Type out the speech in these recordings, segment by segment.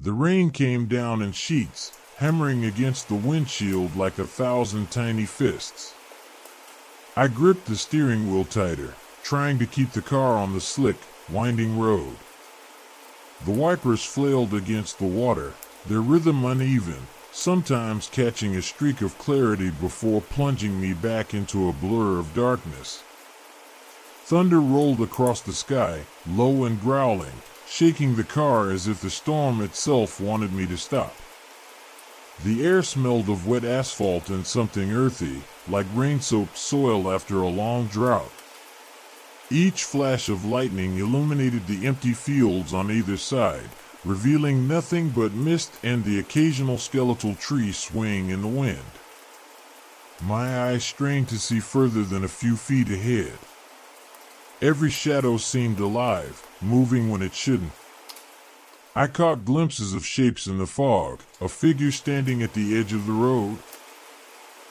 The rain came down in sheets, hammering against the windshield like 1,000 tiny fists. I gripped the steering wheel tighter, trying to keep the car on the slick, winding road. The wipers flailed against the water, their rhythm uneven, sometimes catching a streak of clarity before plunging me back into a blur of darkness. Thunder rolled across the sky, low and growling, shaking the car as if the storm itself wanted me to stop. The air smelled of wet asphalt and something earthy, like rain-soaked soil after a long drought. Each flash of lightning illuminated the empty fields on either side, revealing nothing but mist and the occasional skeletal tree swaying in the wind. My eyes strained to see further than a few feet ahead. Every shadow seemed alive, moving when it shouldn't. I caught glimpses of shapes in the fog, a figure standing at the edge of the road,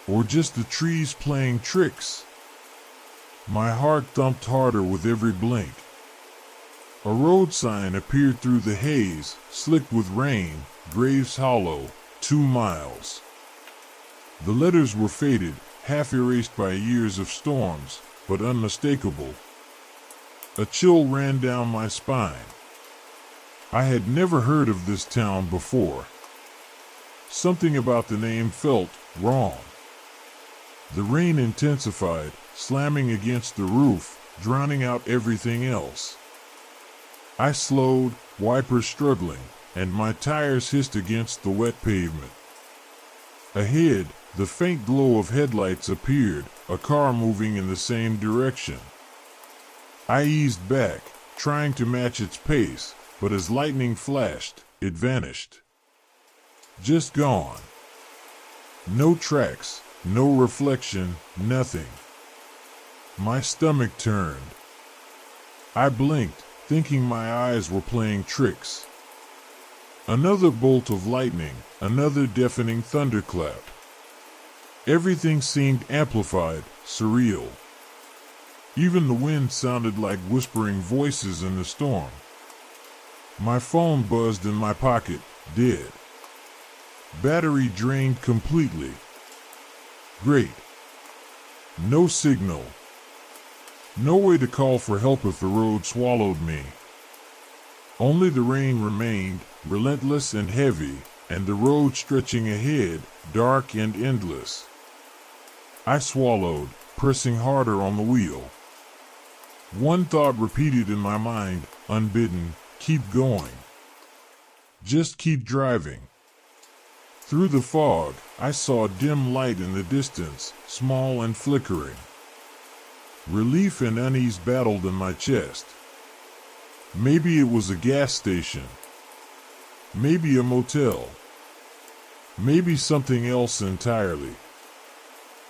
or just the trees playing tricks. My heart thumped harder with every blink. A road sign appeared through the haze, slicked with rain, Graves Hollow, 2 miles. The letters were faded, half erased by years of storms, but unmistakable. A chill ran down my spine. I had never heard of this town before. Something about the name felt wrong. The rain intensified, slamming against the roof, drowning out everything else. I slowed, wipers struggling, and my tires hissed against the wet pavement. Ahead, the faint glow of headlights appeared, a car moving in the same direction. I eased back, trying to match its pace, but as lightning flashed, it vanished. Just gone. No tracks, no reflection, nothing. My stomach turned. I blinked, thinking my eyes were playing tricks. Another bolt of lightning, another deafening thunderclap. Everything seemed amplified, surreal. Even the wind sounded like whispering voices in the storm. My phone buzzed in my pocket, dead. Battery drained completely. Great. No signal. No way to call for help if the road swallowed me. Only the rain remained, relentless and heavy, and the road stretching ahead, dark and endless. I swallowed, pressing harder on the wheel. One thought repeated in my mind, unbidden, keep going. Just keep driving. Through the fog, I saw a dim light in the distance, small and flickering. Relief and unease battled in my chest. Maybe it was a gas station. Maybe a motel. Maybe something else entirely.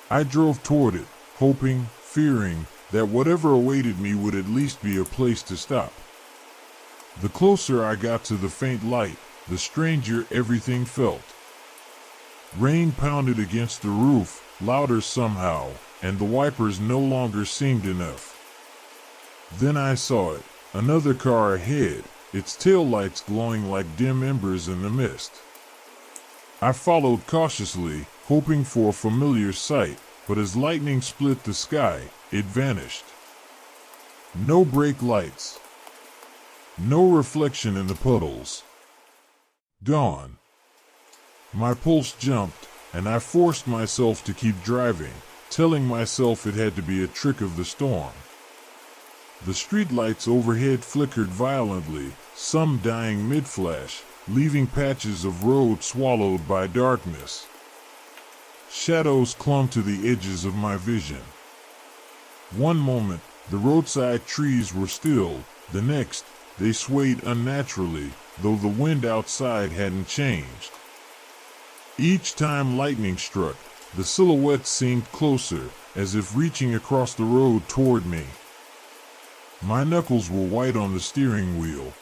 I drove toward it, hoping, fearing, that whatever awaited me would at least be a place to stop. The closer I got to the faint light, the stranger everything felt. Rain pounded against the roof, louder somehow, and the wipers no longer seemed enough. Then I saw it, another car ahead, its taillights glowing like dim embers in the mist. I followed cautiously, hoping for a familiar sight, but as lightning split the sky, it vanished. No brake lights. No reflection in the puddles. Gone. My pulse jumped, and I forced myself to keep driving, telling myself it had to be a trick of the storm. The streetlights overhead flickered violently, some dying mid-flash, leaving patches of road swallowed by darkness. Shadows clung to the edges of my vision. One moment, the roadside trees were still, the next, they swayed unnaturally, though the wind outside hadn't changed. Each time lightning struck, the silhouette seemed closer, as if reaching across the road toward me. My knuckles were white on the steering wheel.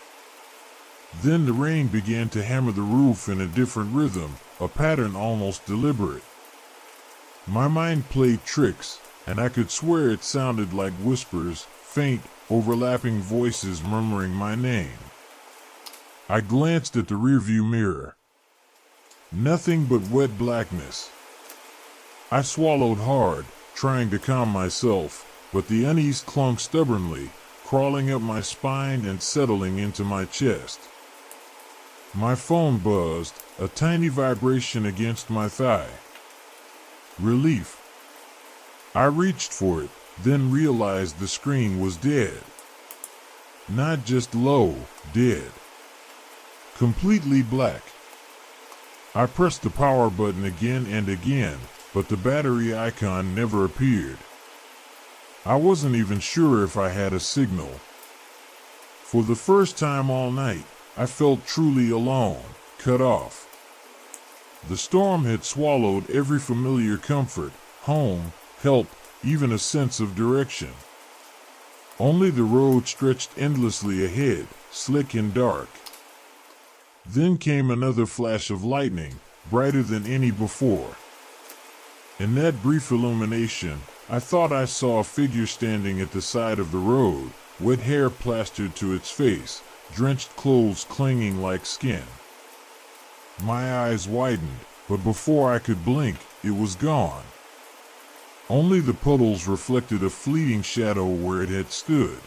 Then the rain began to hammer the roof in a different rhythm, a pattern almost deliberate. My mind played tricks, and I could swear it sounded like whispers, faint, overlapping voices murmuring my name. I glanced at the rearview mirror. Nothing but wet blackness. I swallowed hard, trying to calm myself, but the unease clung stubbornly, crawling up my spine and settling into my chest. My phone buzzed, a tiny vibration against my thigh. Relief. I reached for it, then realized the screen was dead. Not just low, dead. Completely black. I pressed the power button again and again, but the battery icon never appeared. I wasn't even sure if I had a signal. For the first time all night, I felt truly alone, cut off. The storm had swallowed every familiar comfort, home, help, even a sense of direction. Only the road stretched endlessly ahead, slick and dark. Then came another flash of lightning, brighter than any before. In that brief illumination, I thought I saw a figure standing at the side of the road, wet hair plastered to its face, drenched clothes clinging like skin. My eyes widened, but before I could blink, it was gone. Only the puddles reflected a fleeting shadow where it had stood.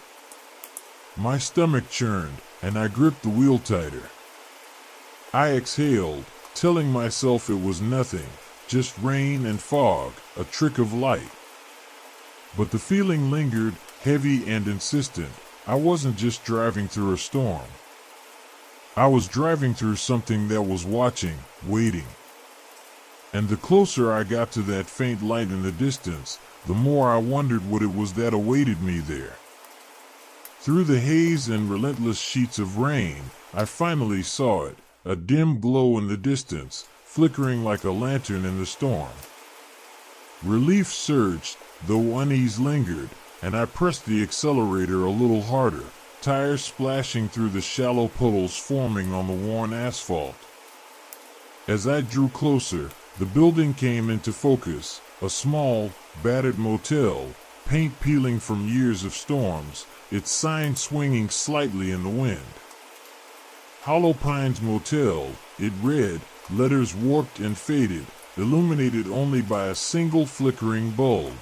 My stomach churned, and I gripped the wheel tighter. I exhaled, telling myself it was nothing, just rain and fog, a trick of light. But the feeling lingered, heavy and insistent. I wasn't just driving through a storm. I was driving through something that was watching, waiting. And the closer I got to that faint light in the distance, the more I wondered what it was that awaited me there. Through the haze and relentless sheets of rain, I finally saw it, a dim glow in the distance, flickering like a lantern in the storm. Relief surged, though unease lingered, and I pressed the accelerator a little harder, tires splashing through the shallow puddles forming on the worn asphalt. As I drew closer, the building came into focus, a small, battered motel, paint peeling from years of storms, its sign swinging slightly in the wind. Hollow Pines Motel, it read, letters warped and faded, illuminated only by a single flickering bulb.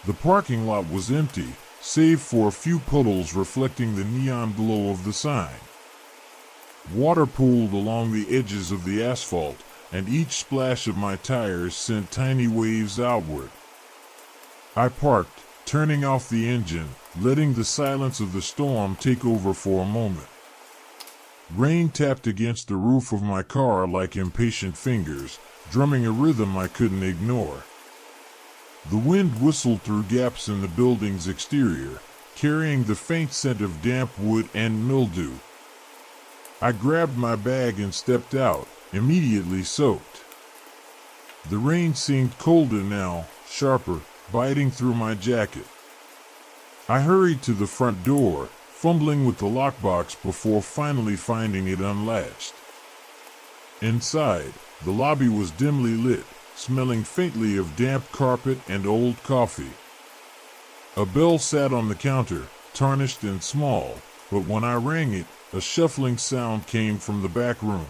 The parking lot was empty, save for a few puddles reflecting the neon glow of the sign. Water pooled along the edges of the asphalt, and each splash of my tires sent tiny waves outward. I parked, turning off the engine, letting the silence of the storm take over for a moment. Rain tapped against the roof of my car like impatient fingers, drumming a rhythm I couldn't ignore. The wind whistled through gaps in the building's exterior, carrying the faint scent of damp wood and mildew. I grabbed my bag and stepped out, immediately soaked. The rain seemed colder now, sharper, biting through my jacket. I hurried to the front door, fumbling with the lockbox before finally finding it unlatched. Inside, the lobby was dimly lit, smelling faintly of damp carpet and old coffee. A bell sat on the counter, tarnished and small, but when I rang it, a shuffling sound came from the back room.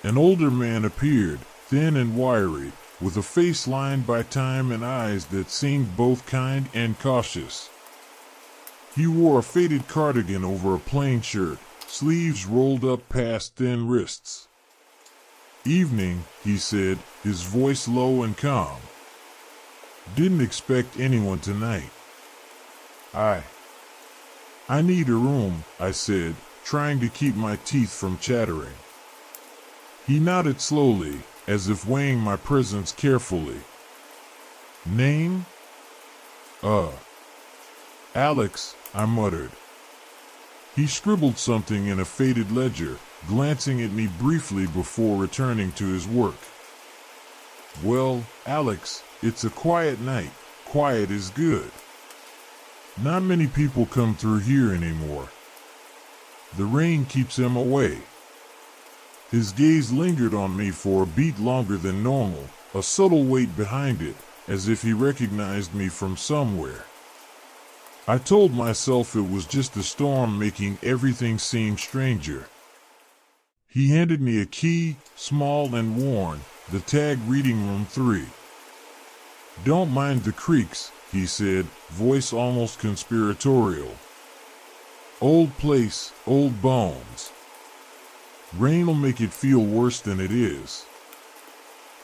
An older man appeared, thin and wiry, with a face lined by time and eyes that seemed both kind and cautious. He wore a faded cardigan over a plain shirt, sleeves rolled up past thin wrists. "Evening," he said, his voice low and calm. "Didn't expect anyone tonight." I need a room," I said, trying to keep my teeth from chattering. He nodded slowly, as if weighing my presence carefully. "Name?" Alex," I muttered. He scribbled something in a faded ledger, glancing at me briefly before returning to his work. "Well, Alex, it's a quiet night. Quiet is good. Not many people come through here anymore. The rain keeps him away." His gaze lingered on me for a beat longer than normal, a subtle weight behind it, as if he recognized me from somewhere. I told myself it was just the storm making everything seem stranger. He handed me a key, small and worn, the tag reading room 3. "Don't mind the creaks," he said, voice almost conspiratorial. "Old place, old bones. Rain'll make it feel worse than it is.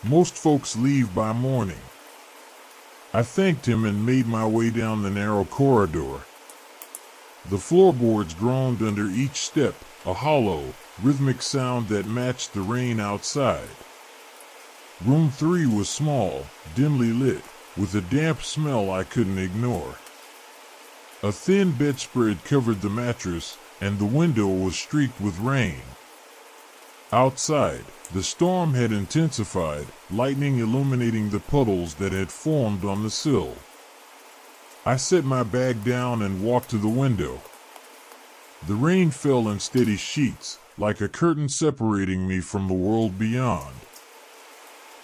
Most folks leave by morning." I thanked him and made my way down the narrow corridor. The floorboards groaned under each step, a hollow, rhythmic sound that matched the rain outside. Room 3 was small, dimly lit, with a damp smell I couldn't ignore. A thin bedspread covered the mattress, and the window was streaked with rain. Outside, the storm had intensified, lightning illuminating the puddles that had formed on the sill. I set my bag down and walked to the window. The rain fell in steady sheets, like a curtain separating me from the world beyond.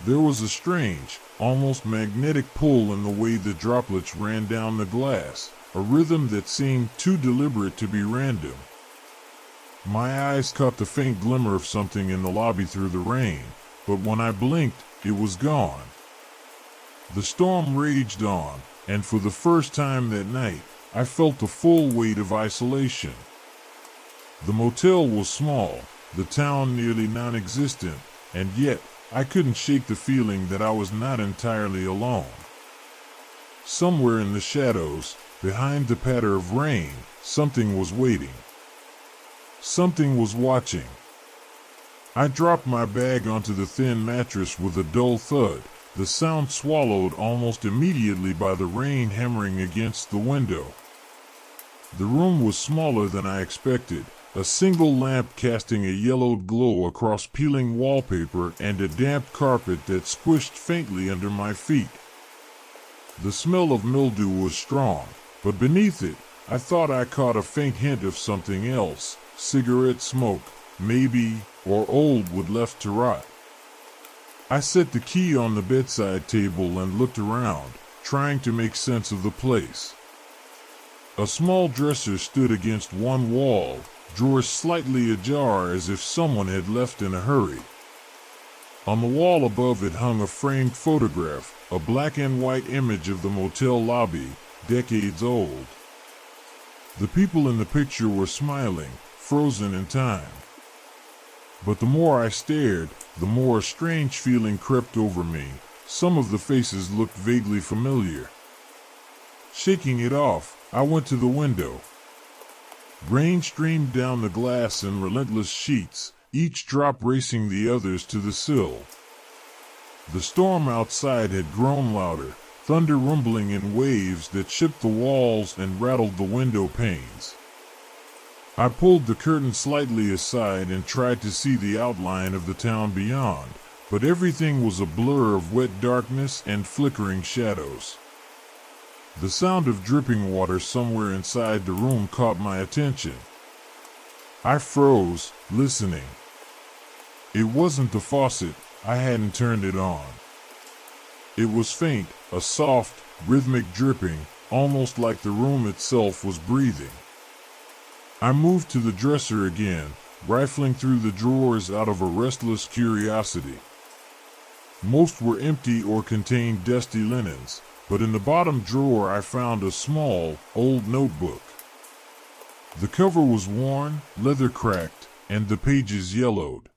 There was a strange, almost magnetic pull in the way the droplets ran down the glass, a rhythm that seemed too deliberate to be random. My eyes caught the faint glimmer of something in the lobby through the rain, but when I blinked, it was gone. The storm raged on, and for the first time that night, I felt the full weight of isolation. The motel was small, the town nearly non-existent, and yet I couldn't shake the feeling that I was not entirely alone. Somewhere in the shadows, behind the patter of rain, something was waiting. Something was watching. I dropped my bag onto the thin mattress with a dull thud, the sound swallowed almost immediately by the rain hammering against the window. The room was smaller than I expected, a single lamp casting a yellowed glow across peeling wallpaper and a damp carpet that squished faintly under my feet. The smell of mildew was strong, but beneath it, I thought I caught a faint hint of something else. Cigarette smoke, maybe, or old wood left to rot. I set the key on the bedside table and looked around, trying to make sense of the place. A small dresser stood against one wall, drawers slightly ajar as if someone had left in a hurry. On the wall above it hung a framed photograph, a black and white image of the motel lobby, decades old. The people in the picture were smiling, frozen in time. But the more I stared, the more a strange feeling crept over me. Some of the faces looked vaguely familiar. Shaking it off, I went to the window. Rain streamed down the glass in relentless sheets, each drop racing the others to the sill. The storm outside had grown louder, thunder rumbling in waves that shook the walls and rattled the window panes. I pulled the curtain slightly aside and tried to see the outline of the town beyond, but everything was a blur of wet darkness and flickering shadows. The sound of dripping water somewhere inside the room caught my attention. I froze, listening. It wasn't the faucet, I hadn't turned it on. It was faint, a soft, rhythmic dripping, almost like the room itself was breathing. I moved to the dresser again, rifling through the drawers out of a restless curiosity. Most were empty or contained dusty linens, but in the bottom drawer I found a small, old notebook. The cover was worn, leather cracked, and the pages yellowed.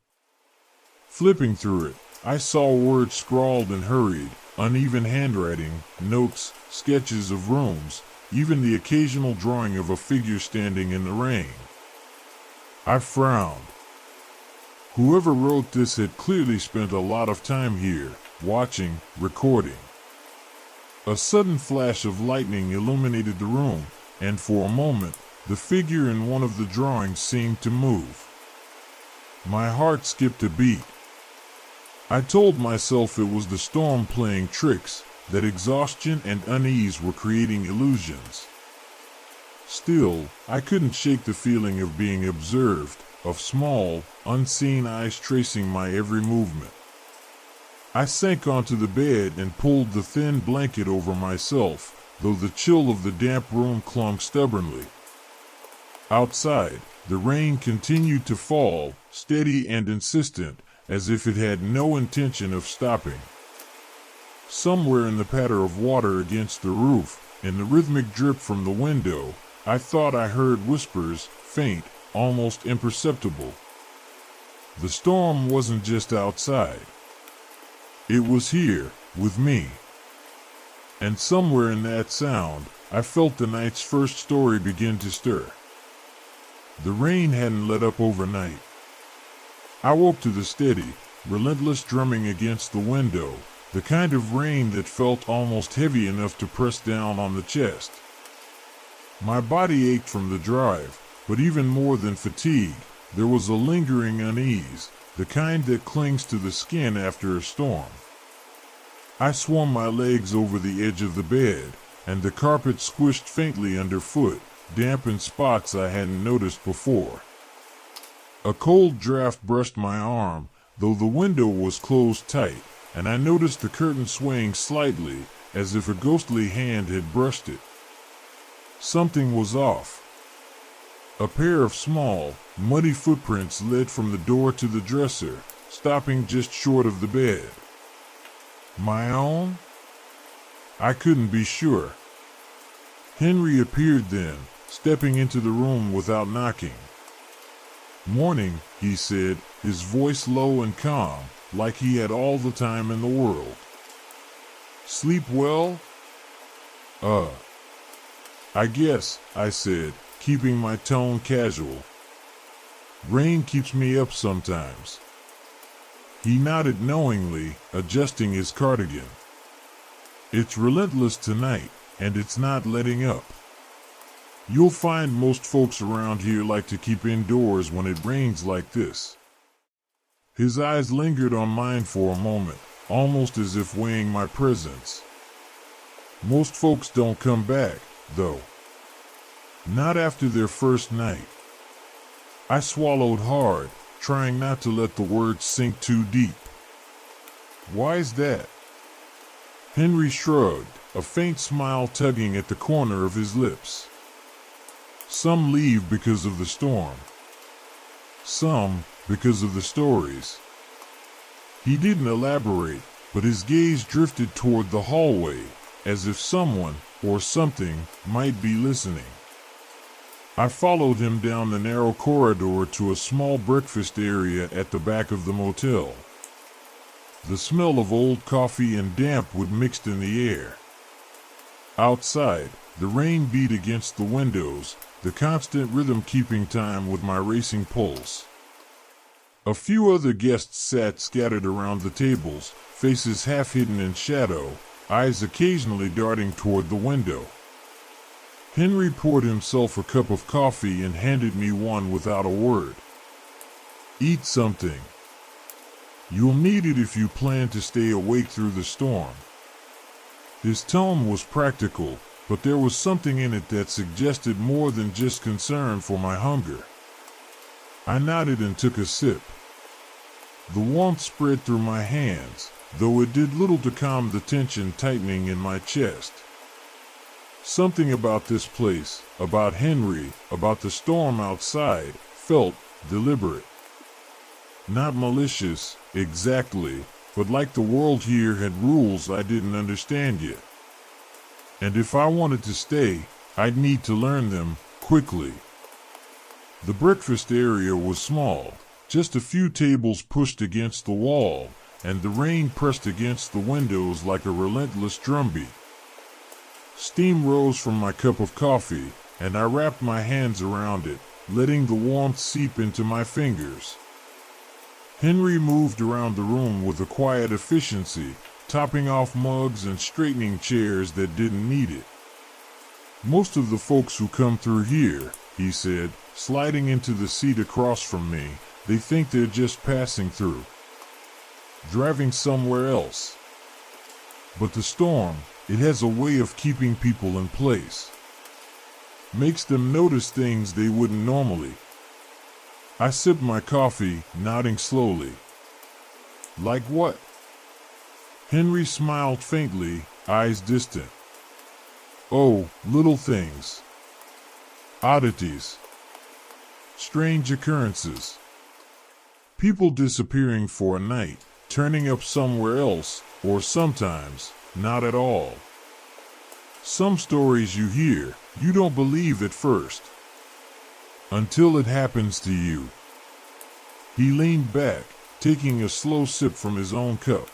Flipping through it, I saw words scrawled in hurried, uneven handwriting, notes, sketches of rooms, even the occasional drawing of a figure standing in the rain. I frowned. Whoever wrote this had clearly spent a lot of time here, watching, recording. A sudden flash of lightning illuminated the room, and for a moment, the figure in one of the drawings seemed to move. My heart skipped a beat. I told myself it was the storm playing tricks, that exhaustion and unease were creating illusions. Still, I couldn't shake the feeling of being observed, of small, unseen eyes tracing my every movement. I sank onto the bed and pulled the thin blanket over myself, though the chill of the damp room clung stubbornly. Outside, the rain continued to fall, steady and insistent, as if it had no intention of stopping. Somewhere in the patter of water against the roof, and the rhythmic drip from the window, I thought I heard whispers, faint, almost imperceptible. The storm wasn't just outside. It was here, with me. And somewhere in that sound, I felt the night's first story begin to stir. The rain hadn't let up overnight. I woke to the steady, relentless drumming against the window, the kind of rain that felt almost heavy enough to press down on the chest. My body ached from the drive, but even more than fatigue, there was a lingering unease, the kind that clings to the skin after a storm. I swung my legs over the edge of the bed, and the carpet squished faintly underfoot, damp in spots I hadn't noticed before. A cold draft brushed my arm, though the window was closed tight, and I noticed the curtain swaying slightly, as if a ghostly hand had brushed it. Something was off. A pair of small, muddy footprints led from the door to the dresser, stopping just short of the bed. My own? I couldn't be sure. Henry appeared then, stepping into the room without knocking. "Morning," he said, his voice low and calm, like he had all the time in the world. "Sleep well?" I guess," I said, keeping my tone casual. "Rain keeps me up sometimes." He nodded knowingly, adjusting his cardigan. "It's relentless tonight, and it's not letting up. You'll find most folks around here like to keep indoors when it rains like this." His eyes lingered on mine for a moment, almost as if weighing my presence. "Most folks don't come back, though. Not after their first night." I swallowed hard, trying not to let the words sink too deep. "Why's that?" Henry shrugged, a faint smile tugging at the corner of his lips. "Some leave because of the storm. Some because of the stories." He didn't elaborate, but his gaze drifted toward the hallway, as if someone, or something, might be listening. I followed him down the narrow corridor to a small breakfast area at the back of the motel. The smell of old coffee and damp wood mixed in the air. Outside, the rain beat against the windows, the constant rhythm keeping time with my racing pulse. A few other guests sat scattered around the tables, faces half hidden in shadow, eyes occasionally darting toward the window. Henry poured himself a cup of coffee and handed me one without a word. "Eat something. You'll need it if you plan to stay awake through the storm." His tone was practical, but there was something in it that suggested more than just concern for my hunger. I nodded and took a sip. The warmth spread through my hands, though it did little to calm the tension tightening in my chest. Something about this place, about Henry, about the storm outside, felt deliberate. Not malicious, exactly, but like the world here had rules I didn't understand yet. And if I wanted to stay, I'd need to learn them, quickly. The breakfast area was small, just a few tables pushed against the wall, and the rain pressed against the windows like a relentless drumbeat. Steam rose from my cup of coffee, and I wrapped my hands around it, letting the warmth seep into my fingers. Henry moved around the room with a quiet efficiency, topping off mugs and straightening chairs that didn't need it. "Most of the folks who come through here," he said, sliding into the seat across from me, "they think they're just passing through. Driving somewhere else. But the storm, it has a way of keeping people in place. Makes them notice things they wouldn't normally." I sipped my coffee, nodding slowly. "Like what?" Henry smiled faintly, eyes distant. Oh, little things. Oddities. Strange occurrences. People disappearing for a night, turning up somewhere else, or sometimes, not at all. Some stories you hear, you don't believe at first. Until it happens to you. He leaned back, taking a slow sip from his own cup.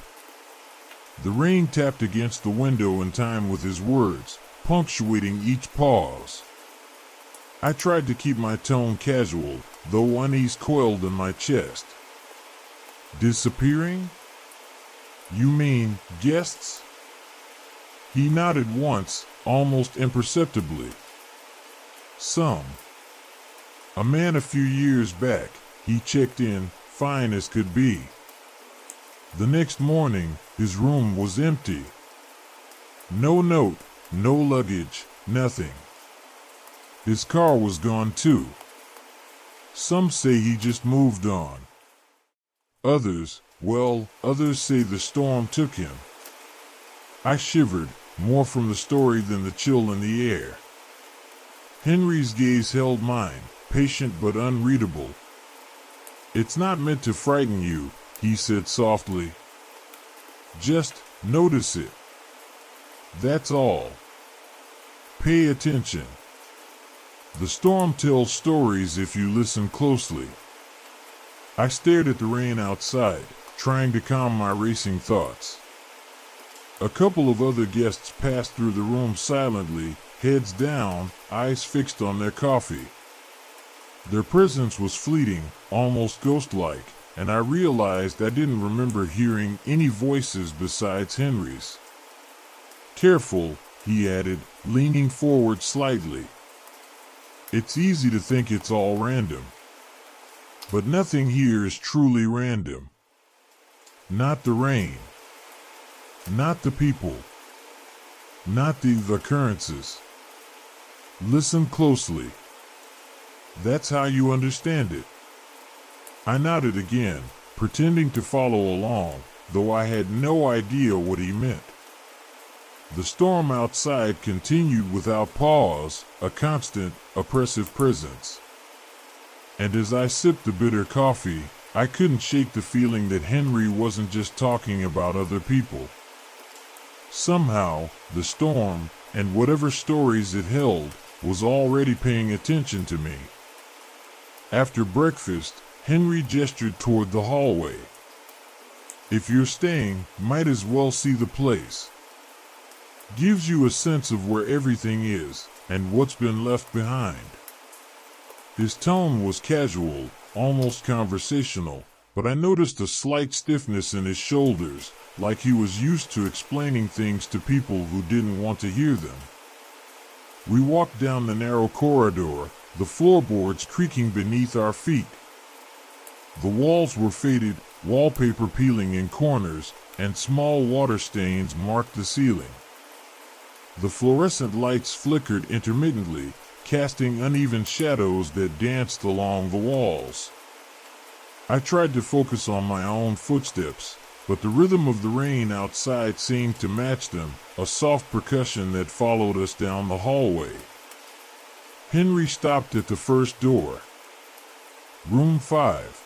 The rain tapped against the window in time with his words, punctuating each pause. I tried to keep my tone casual, though unease coiled in my chest. Disappearing? You mean guests? He nodded once, almost imperceptibly. Some. A man a few years back, he checked in, fine as could be. The next morning, his room was empty. No note, no luggage, nothing. His car was gone too. Some say he just moved on. Others say the storm took him. I shivered, more from the story than the chill in the air. Henry's gaze held mine, patient but unreadable. It's not meant to frighten you, he said softly. Just notice it. That's all. Pay attention. The storm tells stories if you listen closely. I stared at the rain outside, trying to calm my racing thoughts. A couple of other guests passed through the room silently, heads down, eyes fixed on their coffee. Their presence was fleeting, almost ghost-like, and I realized I didn't remember hearing any voices besides Henry's. Careful, he added, leaning forward slightly. It's easy to think it's all random. But nothing here is truly random. Not the rain. Not the people. Not the occurrences. Listen closely. That's how you understand it. I nodded again, pretending to follow along, though I had no idea what he meant. The storm outside continued without pause, a constant, oppressive presence. And as I sipped the bitter coffee, I couldn't shake the feeling that Henry wasn't just talking about other people. Somehow, the storm, and whatever stories it held, was already paying attention to me. After breakfast, Henry gestured toward the hallway. If you're staying, might as well see the place. Gives you a sense of where everything is, and what's been left behind. His tone was casual, almost conversational, but I noticed a slight stiffness in his shoulders, like he was used to explaining things to people who didn't want to hear them. We walked down the narrow corridor, the floorboards creaking beneath our feet. The walls were faded, wallpaper peeling in corners, and small water stains marked the ceiling. The fluorescent lights flickered intermittently, casting uneven shadows that danced along the walls. I tried to focus on my own footsteps, but the rhythm of the rain outside seemed to match them, a soft percussion that followed us down the hallway. Henry stopped at the first door. Room 5.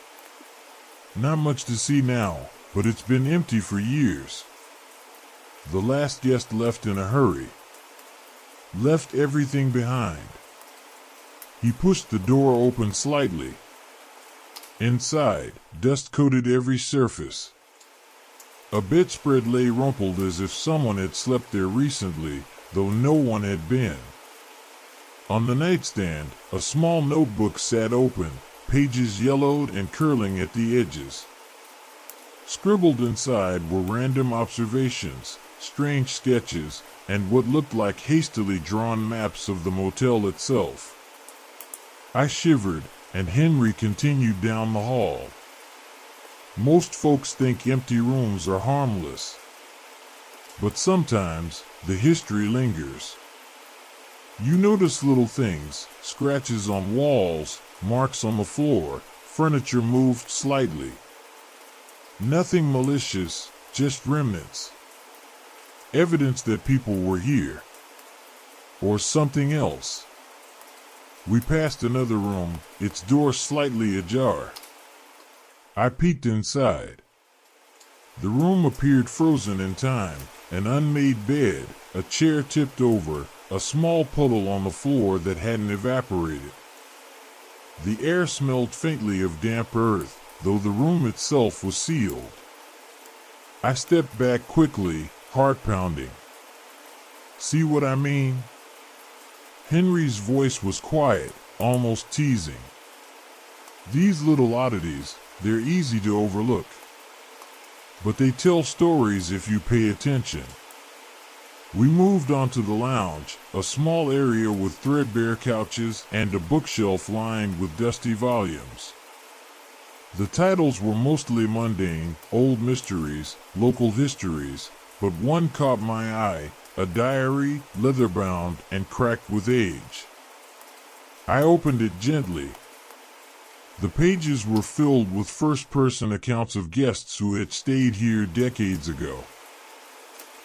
Not much to see now, but it's been empty for years. The last guest left in a hurry. Left everything behind. He pushed the door open slightly. Inside, dust coated every surface. A bedspread lay rumpled as if someone had slept there recently, though no one had been. On the nightstand, a small notebook sat open, pages yellowed and curling at the edges. Scribbled inside were random observations, strange sketches, and what looked like hastily drawn maps of the motel itself. I shivered, and Henry continued down the hall. Most folks think empty rooms are harmless. But sometimes, the history lingers. You notice little things, scratches on walls, marks on the floor, furniture moved slightly. Nothing malicious, just remnants. Evidence that people were here. or something else. We passed another room, its door slightly ajar. I peeked inside. The room appeared frozen in time, an unmade bed, a chair tipped over, a small puddle on the floor that hadn't evaporated. The air smelled faintly of damp earth, though the room itself was sealed. I stepped back quickly, heart pounding. See what I mean? Henry's voice was quiet, almost teasing. These little oddities, they're easy to overlook. But they tell stories if you pay attention. We moved onto the lounge, a small area with threadbare couches and a bookshelf lined with dusty volumes. The titles were mostly mundane, old mysteries, local histories, but one caught my eye, a diary, leather-bound and cracked with age. I opened it gently. The pages were filled with first-person accounts of guests who had stayed here decades ago.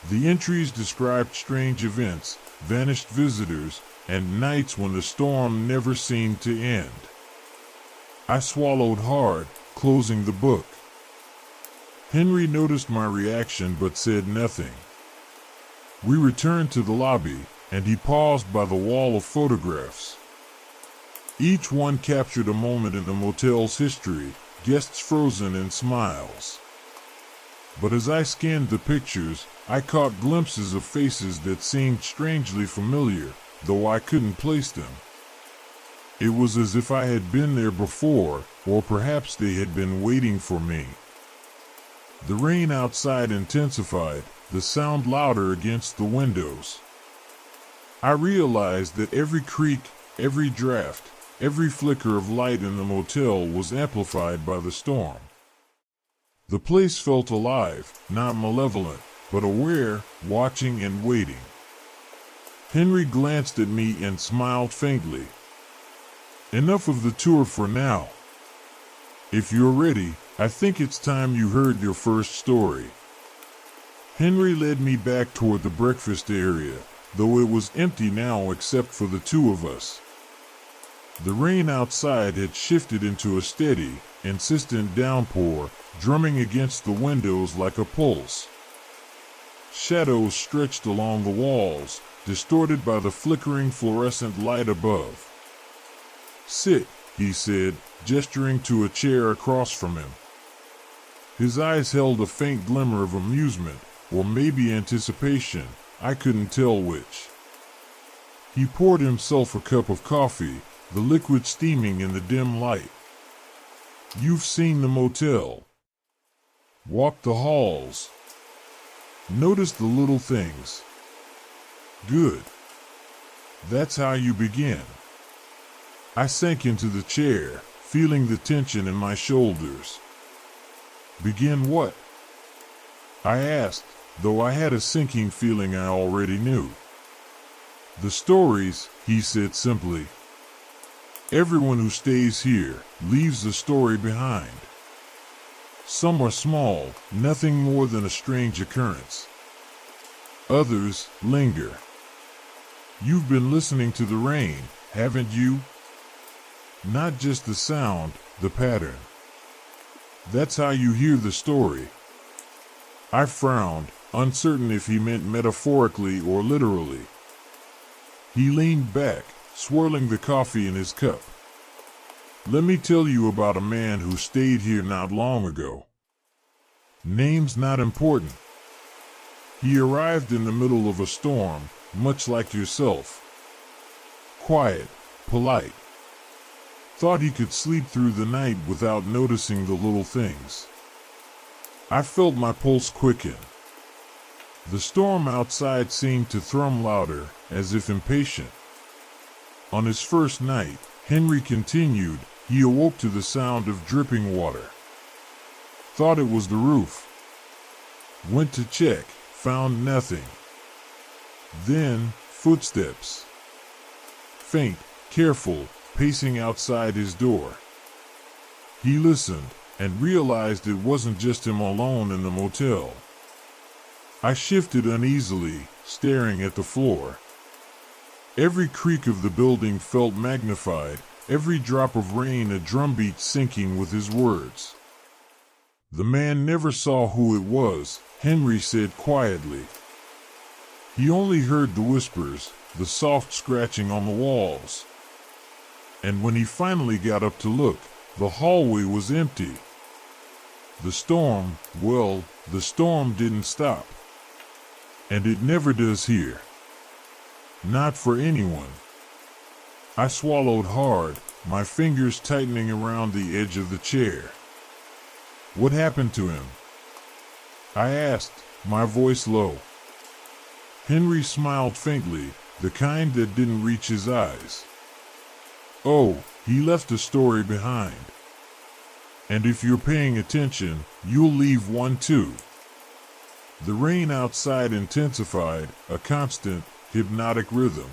The entries described strange events, vanished visitors, and nights when the storm never seemed to end. I swallowed hard, closing the book. Henry noticed my reaction but said nothing. We returned to the lobby, and he paused by the wall of photographs. Each one captured a moment in the motel's history, guests frozen in smiles. But as I scanned the pictures, I caught glimpses of faces that seemed strangely familiar, though I couldn't place them. It was as if I had been there before, or perhaps they had been waiting for me. The rain outside intensified, the sound louder against the windows. I realized that every creak, every draft, every flicker of light in the motel was amplified by the storm. The place felt alive, not malevolent, but aware, watching and waiting. Henry glanced at me and smiled faintly. Enough of the tour for now. If you're ready, I think it's time you heard your first story. Henry led me back toward the breakfast area, though it was empty now except for the two of us. The rain outside had shifted into a steady, insistent downpour, drumming against the windows like a pulse. Shadows stretched along the walls, distorted by the flickering fluorescent light above. "Sit," he said, gesturing to a chair across from him. His eyes held a faint glimmer of amusement, or maybe anticipation, I couldn't tell which. He poured himself a cup of coffee, the liquid steaming in the dim light. "You've seen the motel. Walked the halls. Noticed the little things. Good. That's how you begin." I sank into the chair, feeling the tension in my shoulders. "Begin what?" I asked, though I had a sinking feeling I already knew. "The stories," he said simply. "Everyone who stays here leaves a story behind. Some are small, nothing more than a strange occurrence. Others linger. You've been listening to the rain, haven't you? Not just the sound, the pattern. That's how you hear the story." I frowned, uncertain if he meant metaphorically or literally. He leaned back, swirling the coffee in his cup. "Let me tell you about a man who stayed here not long ago. Name's not important. He arrived in the middle of a storm, much like yourself. Quiet, polite. Thought he could sleep through the night without noticing the little things." I felt my pulse quicken. The storm outside seemed to thrum louder, as if impatient. On his first night, Henry continued, he awoke to the sound of dripping water. Thought it was the roof. Went to check, found nothing. Then, footsteps. Faint, careful, pacing outside his door. He listened, and realized it wasn't just him alone in the motel. I shifted uneasily, staring at the floor. Every creak of the building felt magnified, every drop of rain a drumbeat syncing with his words. "The man never saw who it was," Henry said quietly. He only heard the whispers, the soft scratching on the walls. And when he finally got up to look, the hallway was empty. The storm, well, the storm didn't stop. And it never does here. Not for anyone. I swallowed hard, my fingers tightening around the edge of the chair. "What happened to him?" I asked, my voice low. Henry smiled faintly, the kind that didn't reach his eyes. "Oh, he left a story behind. And if you're paying attention, you'll leave one too." The rain outside intensified, a constant, hypnotic rhythm.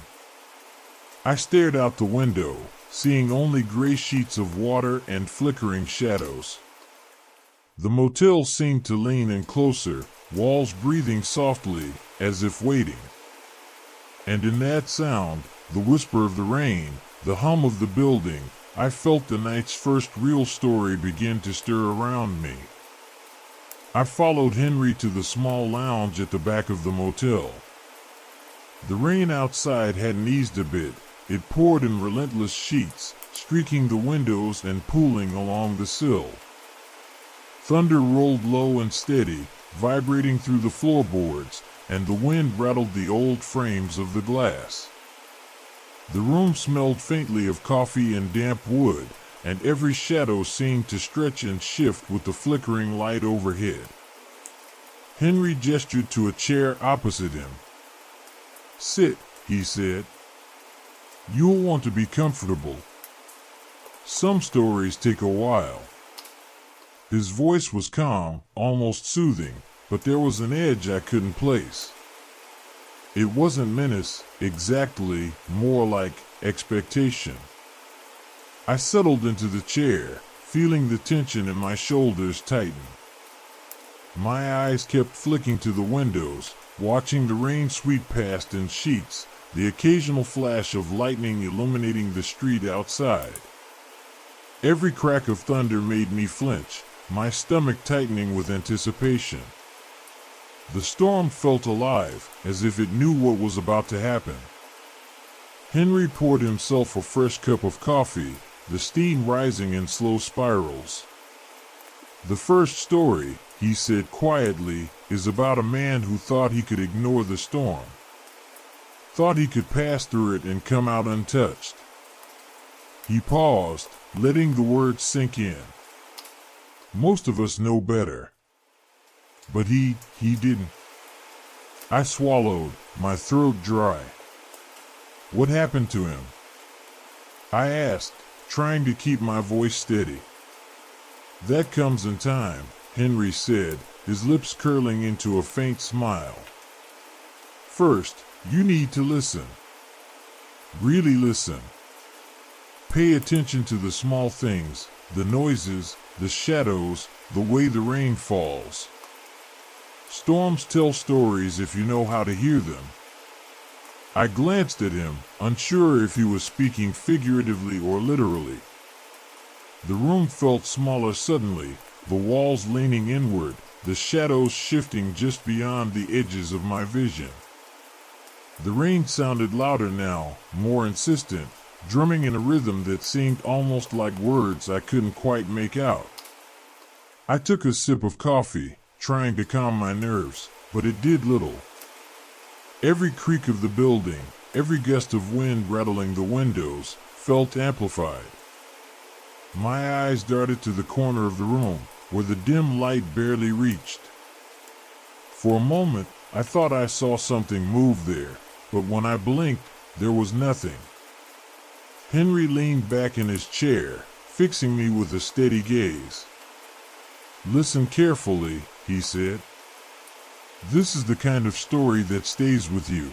I stared out the window, seeing only gray sheets of water and flickering shadows. The motel seemed to lean in closer, walls breathing softly, as if waiting. And in that sound, the whisper of the rain, the hum of the building, I felt the night's first real story begin to stir around me. I followed Henry to the small lounge at the back of the motel. The rain outside hadn't eased a bit. It poured in relentless sheets, streaking the windows and pooling along the sill. Thunder rolled low and steady, vibrating through the floorboards, and the wind rattled the old frames of the glass. The room smelled faintly of coffee and damp wood, and every shadow seemed to stretch and shift with the flickering light overhead. Henry gestured to a chair opposite him. "Sit," he said. "You'll want to be comfortable. Some stories take a while." His voice was calm, almost soothing, but there was an edge I couldn't place. It wasn't menace, exactly, more like expectation. I settled into the chair, feeling the tension in my shoulders tighten. My eyes kept flicking to the windows, watching the rain sweep past in sheets, the occasional flash of lightning illuminating the street outside. Every crack of thunder made me flinch, my stomach tightening with anticipation. The storm felt alive, as if it knew what was about to happen. Henry poured himself a fresh cup of coffee, the steam rising in slow spirals. "The first story," he said quietly, "is about a man who thought he could ignore the storm. Thought he could pass through it and come out untouched." He paused, letting the words sink in. "Most of us know better. But he didn't." I swallowed, my throat dry. "What happened to him?" I asked, trying to keep my voice steady. "That comes in time," Henry said, his lips curling into a faint smile. "First, you need to listen. Really listen. Pay attention to the small things, the noises, the shadows, the way the rain falls. Storms tell stories if you know how to hear them." I glanced at him, unsure if he was speaking figuratively or literally. The room felt smaller suddenly, the walls leaning inward, the shadows shifting just beyond the edges of my vision. The rain sounded louder now, more insistent, drumming in a rhythm that seemed almost like words I couldn't quite make out. I took a sip of coffee, trying to calm my nerves, but it did little. Every creak of the building, every gust of wind rattling the windows, felt amplified. My eyes darted to the corner of the room, where the dim light barely reached. For a moment, I thought I saw something move there, but when I blinked, there was nothing. Henry leaned back in his chair, fixing me with a steady gaze. "Listen carefully," he said. "This is the kind of story that stays with you.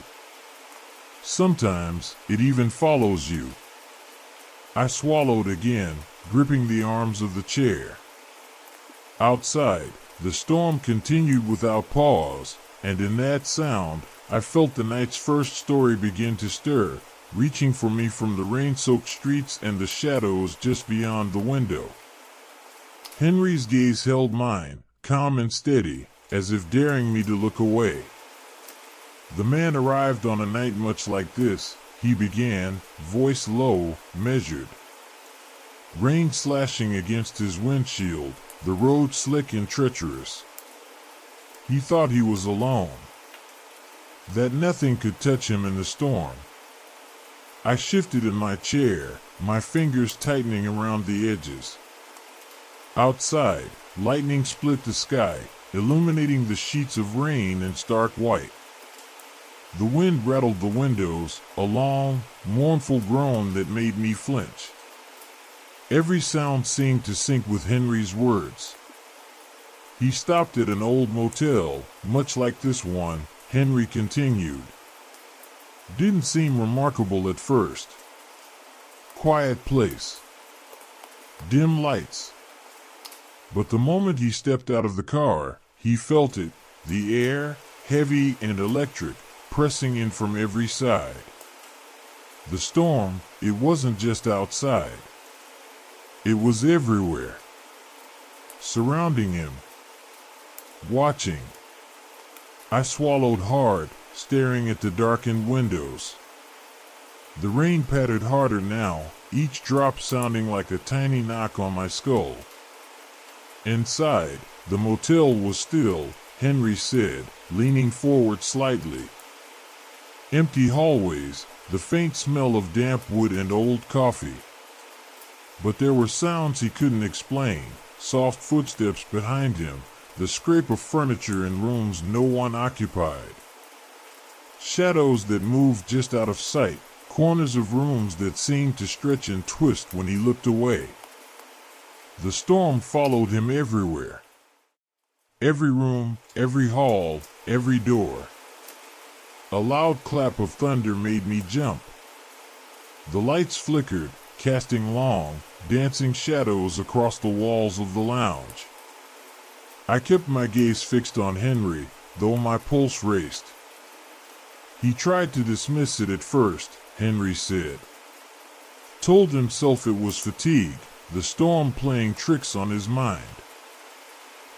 Sometimes, it even follows you." I swallowed again, gripping the arms of the chair. Outside, the storm continued without pause, and in that sound, I felt the night's first story begin to stir, reaching for me from the rain-soaked streets and the shadows just beyond the window. Henry's gaze held mine, calm and steady, as if daring me to look away. "The man arrived on a night much like this," he began, voice low, measured. Rain slashing against his windshield, the road slick and treacherous. He thought he was alone, that nothing could touch him in the storm. I shifted in my chair, my fingers tightening around the edges. Outside, lightning split the sky, illuminating the sheets of rain in stark white. The wind rattled the windows, a long, mournful groan that made me flinch. Every sound seemed to sync with Henry's words. "He stopped at an old motel, much like this one," Henry continued. "Didn't seem remarkable at first. Quiet place. Dim lights. But the moment he stepped out of the car, he felt it, the air, heavy and electric, pressing in from every side. The storm, it wasn't just outside. It was everywhere. Surrounding him. Watching." I swallowed hard, staring at the darkened windows. The rain pattered harder now, each drop sounding like a tiny knock on my skull. "Inside, the motel was still," Henry said, leaning forward slightly. "Empty hallways, the faint smell of damp wood and old coffee. But there were sounds he couldn't explain, soft footsteps behind him, the scrape of furniture in rooms no one occupied. Shadows that moved just out of sight, corners of rooms that seemed to stretch and twist when he looked away. The storm followed him everywhere. Every room, every hall, every door. A loud clap of thunder made me jump. The lights flickered, casting long, dancing shadows across the walls of the lounge. I kept my gaze fixed on Henry, though my pulse raced. "He tried to dismiss it at first," Henry said. "Told himself it was fatigue, the storm playing tricks on his mind.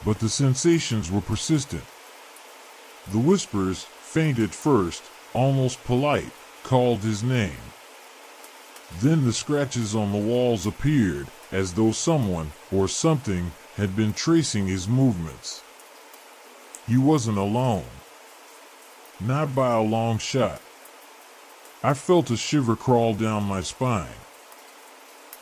But the sensations were persistent. The whispers, faint at first, almost polite, called his name. Then the scratches on the walls appeared, as though someone, or something, had been tracing his movements. He wasn't alone. Not by a long shot. I felt a shiver crawl down my spine.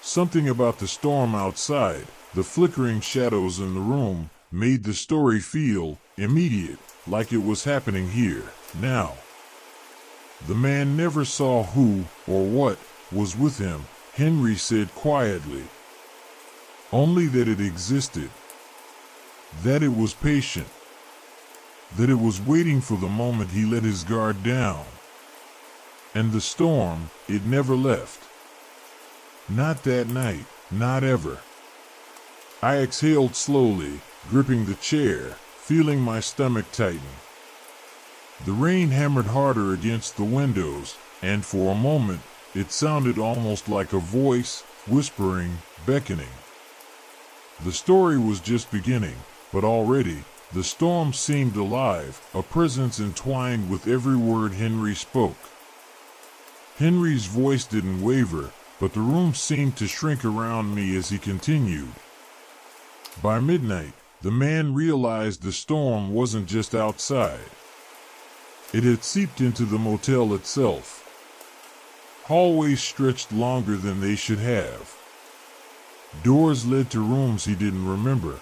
Something about the storm outside, the flickering shadows in the room, made the story feel immediate, like it was happening here, now. The man never saw who, or what, was with him, Henry said quietly. Only that it existed. That it was patient. That it was waiting for the moment he let his guard down. And the storm, it never left. Not that night, not ever." I exhaled slowly, gripping the chair, feeling my stomach tighten. The rain hammered harder against the windows, and for a moment, it sounded almost like a voice, whispering, beckoning. The story was just beginning, but already, the storm seemed alive, a presence entwined with every word Henry spoke. Henry's voice didn't waver, but the room seemed to shrink around me as he continued. By midnight, the man realized the storm wasn't just outside. It had seeped into the motel itself. Hallways stretched longer than they should have. Doors led to rooms he didn't remember.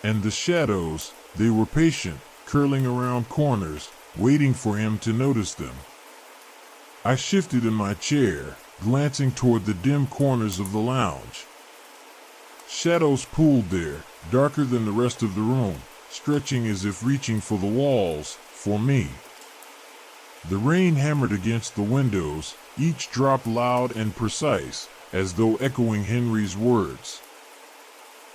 And the shadows, they were patient, curling around corners, waiting for him to notice them. I shifted in my chair, glancing toward the dim corners of the lounge. Shadows pooled there, darker than the rest of the room, stretching as if reaching for the walls, for me. The rain hammered against the windows, each drop loud and precise, as though echoing Henry's words.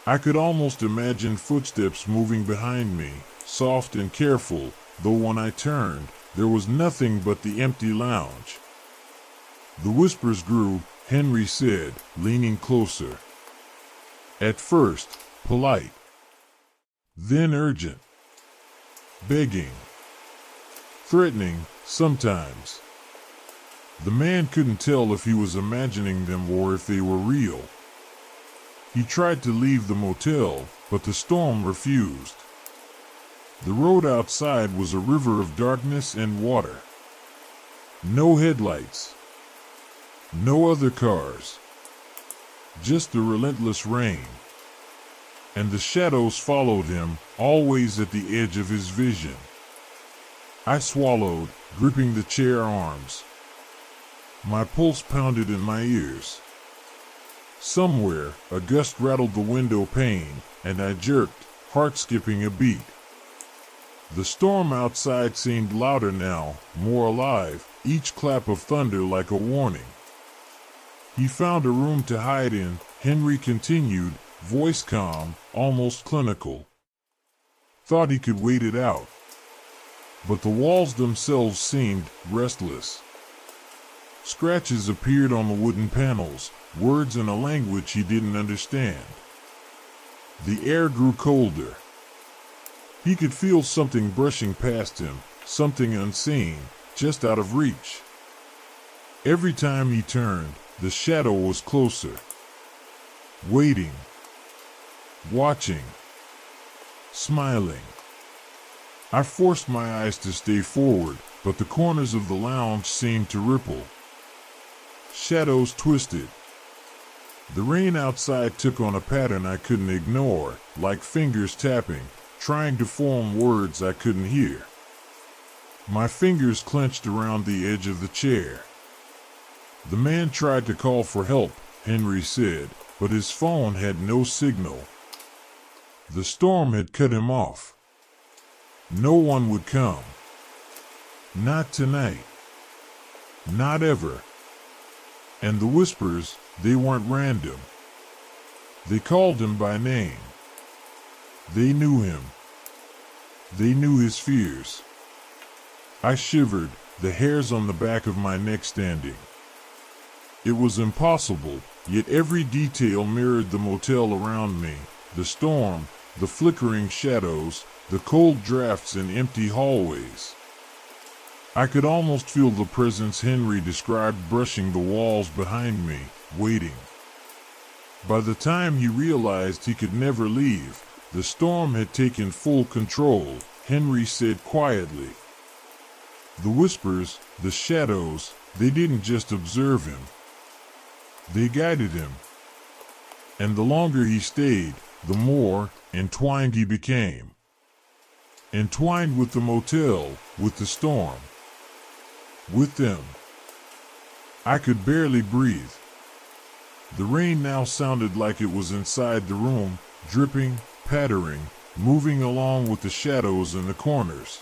I could almost imagine footsteps moving behind me, soft and careful, though when I turned, there was nothing but the empty lounge. The whispers grew, Henry said, leaning closer. At first, polite. Then urgent. Begging. Threatening, sometimes. The man couldn't tell if he was imagining them or if they were real. He tried to leave the motel, but the storm refused. The road outside was a river of darkness and water. No headlights. No other cars. Just the relentless rain. And the shadows followed him, always at the edge of his vision. I swallowed, gripping the chair arms. My pulse pounded in my ears. Somewhere, a gust rattled the window pane, and I jerked, heart skipping a beat. The storm outside seemed louder now, more alive, each clap of thunder like a warning. He found a room to hide in, Henry continued, voice calm, almost clinical. Thought he could wait it out. But the walls themselves seemed restless. Scratches appeared on the wooden panels, words in a language he didn't understand. The air grew colder. He could feel something brushing past him, something unseen, just out of reach. Every time he turned, the shadow was closer. Waiting. Watching. Smiling. I forced my eyes to stay forward, but the corners of the lounge seemed to ripple. Shadows twisted. The rain outside took on a pattern I couldn't ignore, like fingers tapping, trying to form words I couldn't hear. My fingers clenched around the edge of the chair. The man tried to call for help, Henry said, but his phone had no signal. The storm had cut him off. No one would come. Not tonight. Not ever. And the whispers, they weren't random. They called him by name. They knew him. They knew his fears. I shivered, the hairs on the back of my neck standing. It was impossible, yet every detail mirrored the motel around me, the storm, the flickering shadows, the cold drafts and empty hallways. I could almost feel the presence Henry described brushing the walls behind me, waiting. By the time he realized he could never leave, the storm had taken full control, Henry said quietly. The whispers, the shadows, they didn't just observe him. They guided him. And the longer he stayed, the more entwined he became. Entwined with the motel, with the storm. With them. I could barely breathe. The rain now sounded like it was inside the room, dripping, pattering, moving along with the shadows in the corners.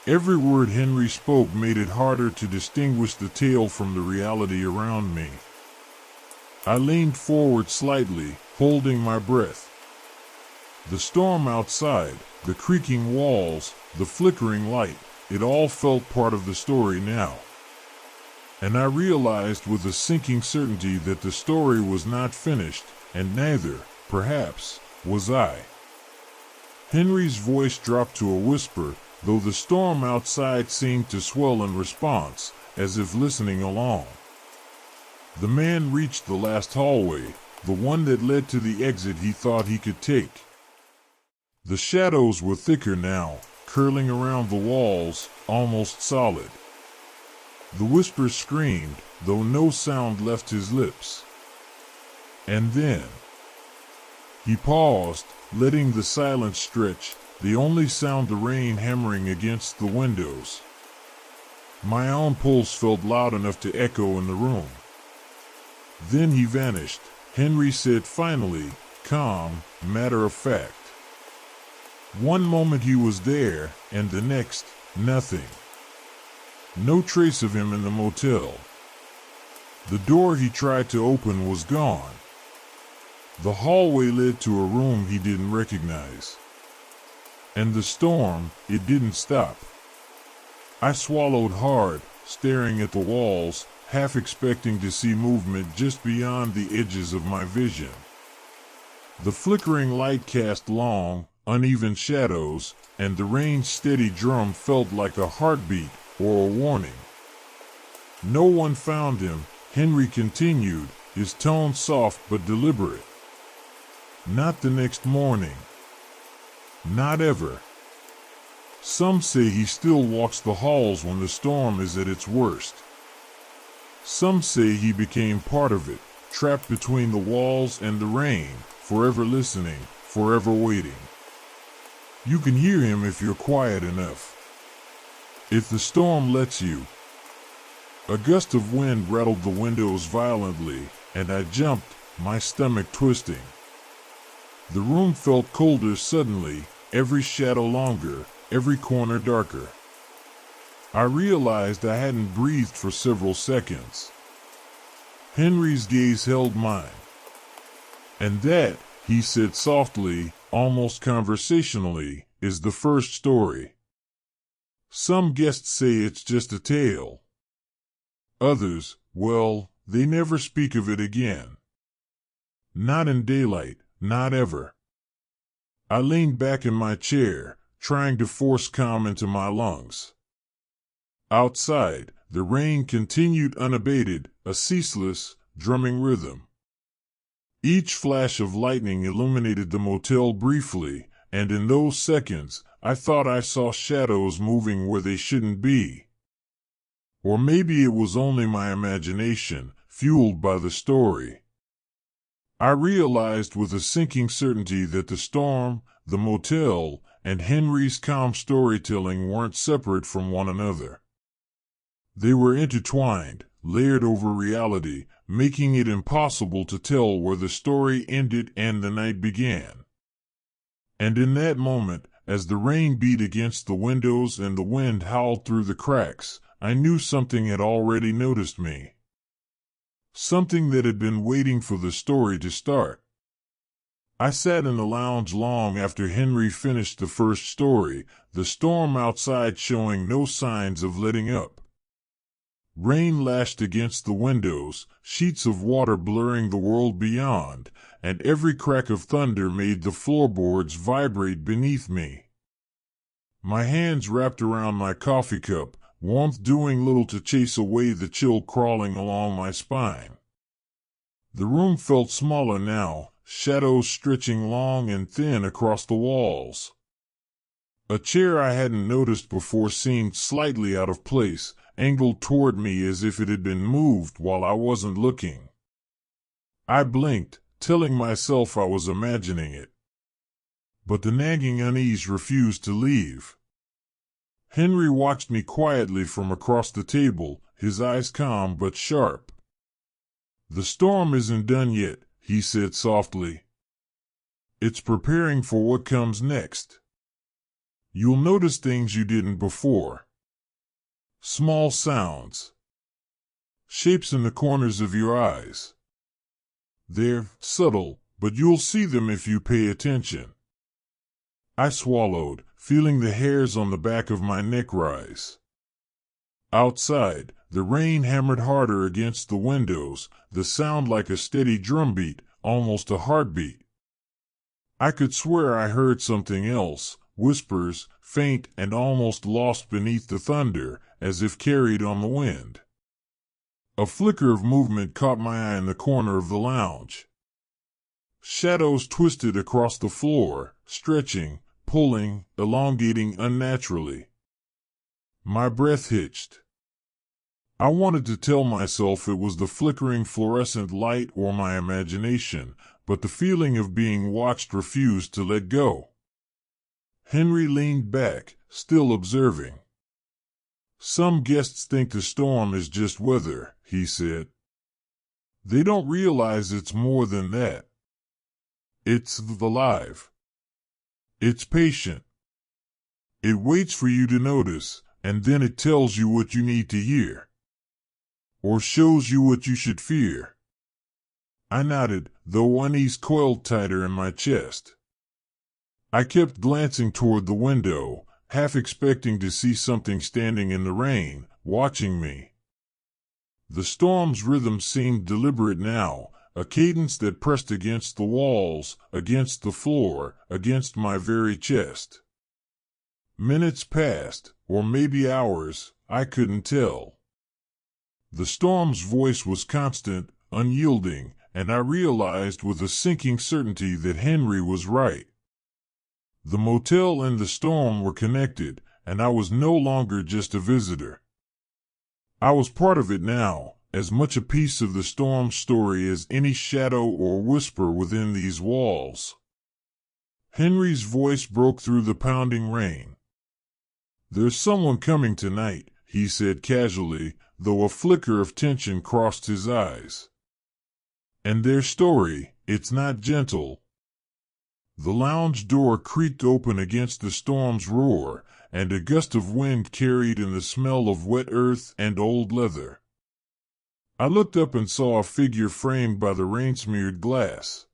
Every word Henry spoke made it harder to distinguish the tale from the reality around me. I leaned forward slightly, holding my breath. The storm outside, the creaking walls, the flickering light, it all felt part of the story now. And I realized with a sinking certainty that the story was not finished, and neither, perhaps, was I. Henry's voice dropped to a whisper, though the storm outside seemed to swell in response, as if listening along. The man reached the last hallway, the one that led to the exit he thought he could take. The shadows were thicker now, curling around the walls, almost solid. The whisper screamed, though no sound left his lips. And then he paused, letting the silence stretch, the only sound the rain hammering against the windows. My own pulse felt loud enough to echo in the room. Then he vanished, Henry said finally, calm, matter of fact. One moment he was there, and the next, nothing. No trace of him in the motel. The door he tried to open was gone. The hallway led to a room he didn't recognize. And the storm, it didn't stop. I swallowed hard, staring at the walls, half expecting to see movement just beyond the edges of my vision. The flickering light cast long, uneven shadows, and the rain's steady drum felt like a heartbeat or a warning. "No one found him," Henry continued, his tone soft but deliberate. "Not the next morning. Not ever. Some say he still walks the halls when the storm is at its worst. Some say he became part of it, trapped between the walls and the rain, forever listening, forever waiting. You can hear him if you're quiet enough. If the storm lets you." A gust of wind rattled the windows violently, and I jumped, my stomach twisting. The room felt colder suddenly, every shadow longer, every corner darker. I realized I hadn't breathed for several seconds. Henry's gaze held mine. "And that," he said softly, almost conversationally, "is the first story. Some guests say it's just a tale. Others, well, they never speak of it again. Not in daylight, not ever." I leaned back in my chair, trying to force calm into my lungs. Outside, the rain continued unabated, a ceaseless, drumming rhythm. Each flash of lightning illuminated the motel briefly, and in those seconds, I thought I saw shadows moving where they shouldn't be. Or maybe it was only my imagination, fueled by the story. I realized with a sinking certainty that the storm, the motel, and Henry's calm storytelling weren't separate from one another. They were intertwined, layered over reality, making it impossible to tell where the story ended and the night began. And in that moment, as the rain beat against the windows and the wind howled through the cracks, I knew something had already noticed me. Something that had been waiting for the story to start. I sat in the lounge long after Henry finished the first story, the storm outside showing no signs of letting up. Rain lashed against the windows, sheets of water blurring the world beyond, and every crack of thunder made the floorboards vibrate beneath me. My hands wrapped around my coffee cup, warmth doing little to chase away the chill crawling along my spine. The room felt smaller now, shadows stretching long and thin across the walls. A chair I hadn't noticed before seemed slightly out of place, angled toward me as if it had been moved while I wasn't looking. I blinked, telling myself I was imagining it. But the nagging unease refused to leave. Henry watched me quietly from across the table, his eyes calm but sharp. "The storm isn't done yet," he said softly. "It's preparing for what comes next. You'll notice things you didn't before. Small sounds. Shapes in the corners of your eyes. They're subtle, but you'll see them if you pay attention." I swallowed, feeling the hairs on the back of my neck rise. Outside, the rain hammered harder against the windows, the sound like a steady drumbeat, almost a heartbeat. I could swear I heard something else, whispers, faint and almost lost beneath the thunder, as if carried on the wind. A flicker of movement caught my eye in the corner of the lounge. Shadows twisted across the floor, stretching, pulling, elongating unnaturally. My breath hitched. I wanted to tell myself it was the flickering fluorescent light or my imagination, but the feeling of being watched refused to let go. Henry leaned back, still observing. "Some guests think the storm is just weather," he said. "They don't realize it's more than that. It's alive. It's patient. It waits for you to notice, and then it tells you what you need to hear. Or shows you what you should fear." I nodded, though unease coiled tighter in my chest. I kept glancing toward the window, half expecting to see something standing in the rain, watching me. The storm's rhythm seemed deliberate now, a cadence that pressed against the walls, against the floor, against my very chest. Minutes passed, or maybe hours, I couldn't tell. The storm's voice was constant, unyielding, and I realized with a sinking certainty that Henry was right. The motel and the storm were connected, and I was no longer just a visitor. I was part of it now, as much a piece of the storm's story as any shadow or whisper within these walls. Henry's voice broke through the pounding rain. "There's someone coming tonight," he said casually, though a flicker of tension crossed his eyes. "And their story, it's not gentle." The lounge door creaked open against the storm's roar, and a gust of wind carried in the smell of wet earth and old leather. I looked up and saw a figure framed by the rain-smeared glass.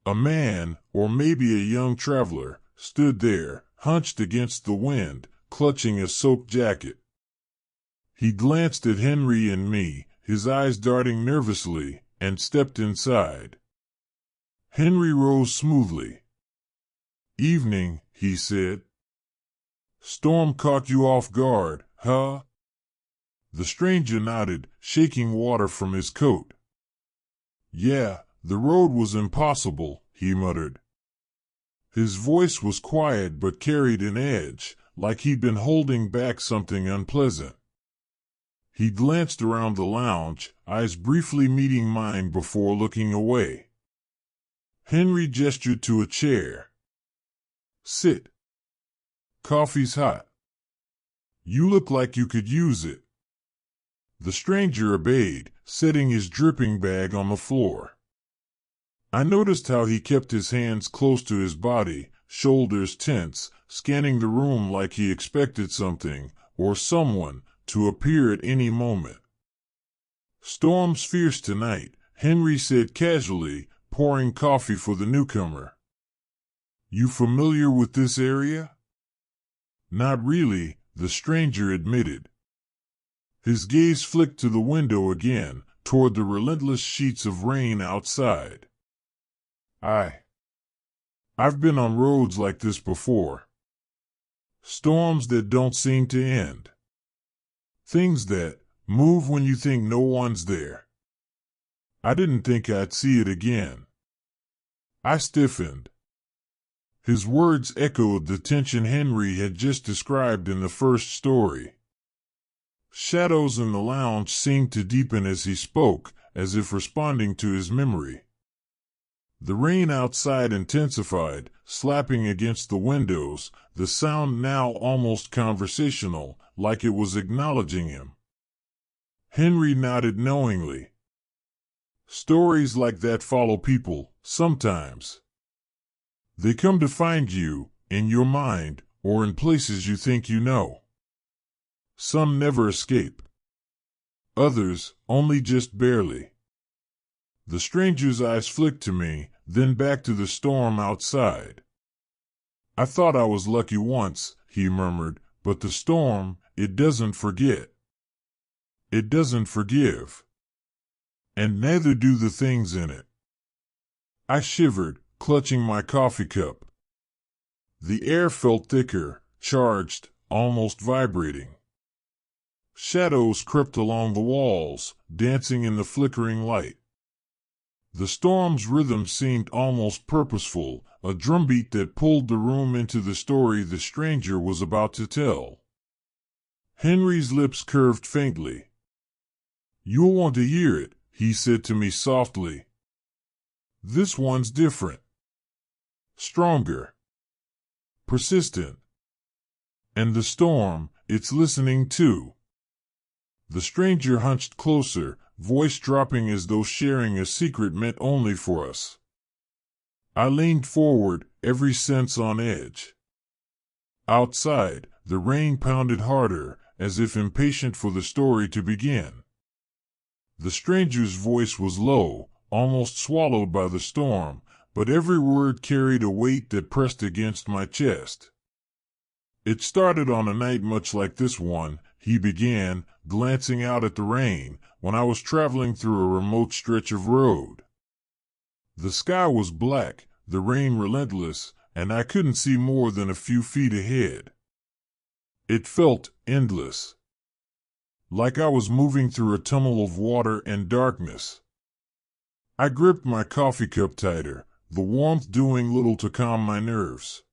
A man, or maybe a young traveler, stood there, hunched against the wind, clutching a soaked jacket. He glanced at Henry and me, his eyes darting nervously, and stepped inside. Henry rose smoothly. "Evening," he said. "Storm caught you off guard, huh?" The stranger nodded, shaking water from his coat. "Yeah, the road was impossible," he muttered. His voice was quiet but carried an edge, like he'd been holding back something unpleasant. He glanced around the lounge, eyes briefly meeting mine before looking away. Henry gestured to a chair. "Sit. Coffee's hot. You look like you could use it." The stranger obeyed, setting his dripping bag on the floor. I noticed how he kept his hands close to his body, shoulders tense, scanning the room like he expected something, or someone, to appear at any moment. "Storm's fierce tonight," Henry said casually, pouring coffee for the newcomer. "You familiar with this area?" "Not really," the stranger admitted. His gaze flicked to the window again, toward the relentless sheets of rain outside. I've been on roads like this before. Storms that don't seem to end. Things that move when you think no one's there. I didn't think I'd see it again." I stiffened. His words echoed the tension Henry had just described in the first story. Shadows in the lounge seemed to deepen as he spoke, as if responding to his memory. The rain outside intensified, slapping against the windows, the sound now almost conversational, like it was acknowledging him. Henry nodded knowingly. "Stories like that follow people, sometimes. They come to find you, in your mind, or in places you think you know. Some never escape. Others, only just barely." The stranger's eyes flicked to me, then back to the storm outside. "I thought I was lucky once," he murmured, "but the storm, it doesn't forget. It doesn't forgive. And neither do the things in it." I shivered, clutching my coffee cup. The air felt thicker, charged, almost vibrating. Shadows crept along the walls, dancing in the flickering light. The storm's rhythm seemed almost purposeful, a drumbeat that pulled the room into the story the stranger was about to tell. Henry's lips curved faintly. "You'll want to hear it," he said to me softly. "This one's different. Stronger. Persistent. And the storm, it's listening too." The stranger hunched closer, voice dropping as though sharing a secret meant only for us. I leaned forward, every sense on edge. Outside, the rain pounded harder, as if impatient for the story to begin. The stranger's voice was low, almost swallowed by the storm, but every word carried a weight that pressed against my chest. "It started on a night much like this one," he began, glancing out at the rain, when I was traveling through a remote stretch of road. The sky was black, the rain relentless, and I couldn't see more than a few feet ahead. It felt endless, like I was moving through a tunnel of water and darkness. I gripped my coffee cup tighter, the warmth doing little to calm my nerves.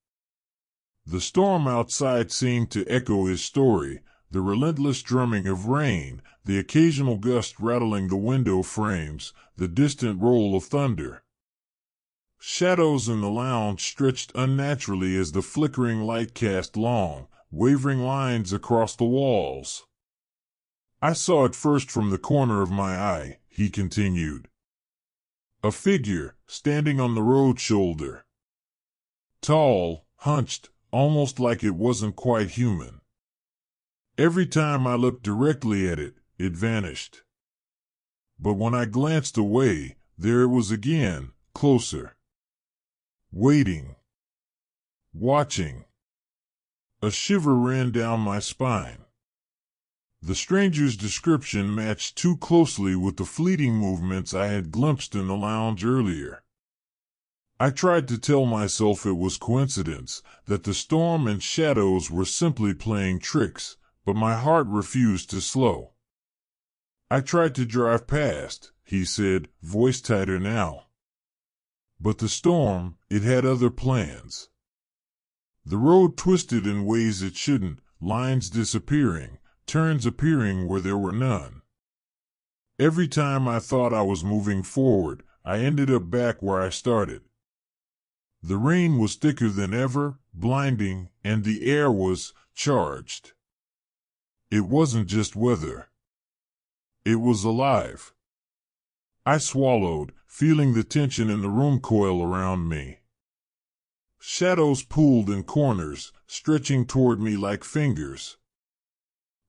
The storm outside seemed to echo his story, the relentless drumming of rain, the occasional gust rattling the window frames, the distant roll of thunder. Shadows in the lounge stretched unnaturally as the flickering light cast long, wavering lines across the walls. I saw it first from the corner of my eye, he continued. A figure, standing on the road shoulder. Tall, hunched, almost like it wasn't quite human. Every time I looked directly at it, it vanished. But when I glanced away, there it was again, closer. Waiting. Watching. A shiver ran down my spine. The stranger's description matched too closely with the fleeting movements I had glimpsed in the lounge earlier. I tried to tell myself it was coincidence, that the storm and shadows were simply playing tricks, but my heart refused to slow. I tried to drive past, he said, voice tighter now. But the storm, it had other plans. The road twisted in ways it shouldn't, lines disappearing, turns appearing where there were none. Every time I thought I was moving forward, I ended up back where I started. The rain was thicker than ever, blinding, and the air was charged. It wasn't just weather. It was alive. I swallowed, feeling the tension in the room coil around me. Shadows pooled in corners, stretching toward me like fingers.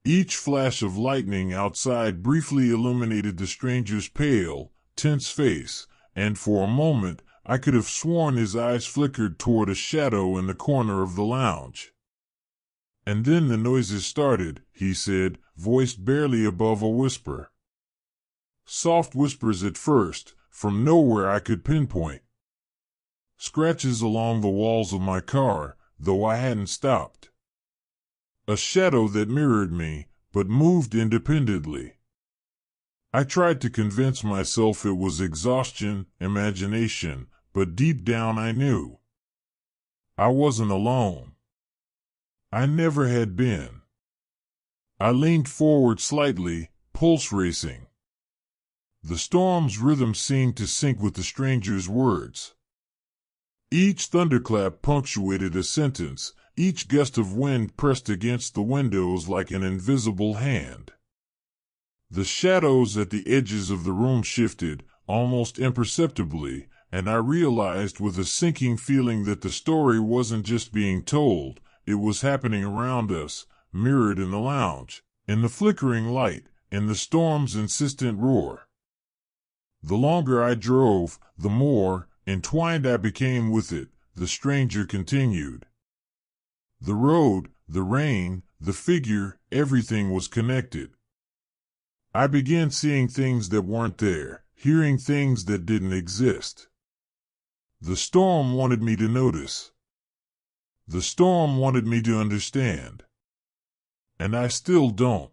Each flash of lightning outside briefly illuminated the stranger's pale, tense face, and for a moment I could have sworn his eyes flickered toward a shadow in the corner of the lounge. And then the noises started, he said, voiced barely above a whisper. Soft whispers at first, from nowhere I could pinpoint. Scratches along the walls of my car, though I hadn't stopped. A shadow that mirrored me, but moved independently. I tried to convince myself it was exhaustion, imagination, but deep down I knew. I wasn't alone. I never had been. I leaned forward slightly, pulse racing. The storm's rhythm seemed to sync with the stranger's words. Each thunderclap punctuated a sentence, each gust of wind pressed against the windows like an invisible hand. The shadows at the edges of the room shifted, almost imperceptibly, and I realized with a sinking feeling that the story wasn't just being told, it was happening around us, mirrored in the lounge, in the flickering light, in the storm's insistent roar. The longer I drove, the more entwined I became with it, the stranger continued. The road, the rain, the figure, everything was connected. I began seeing things that weren't there, hearing things that didn't exist. The storm wanted me to notice. The storm wanted me to understand. And I still don't.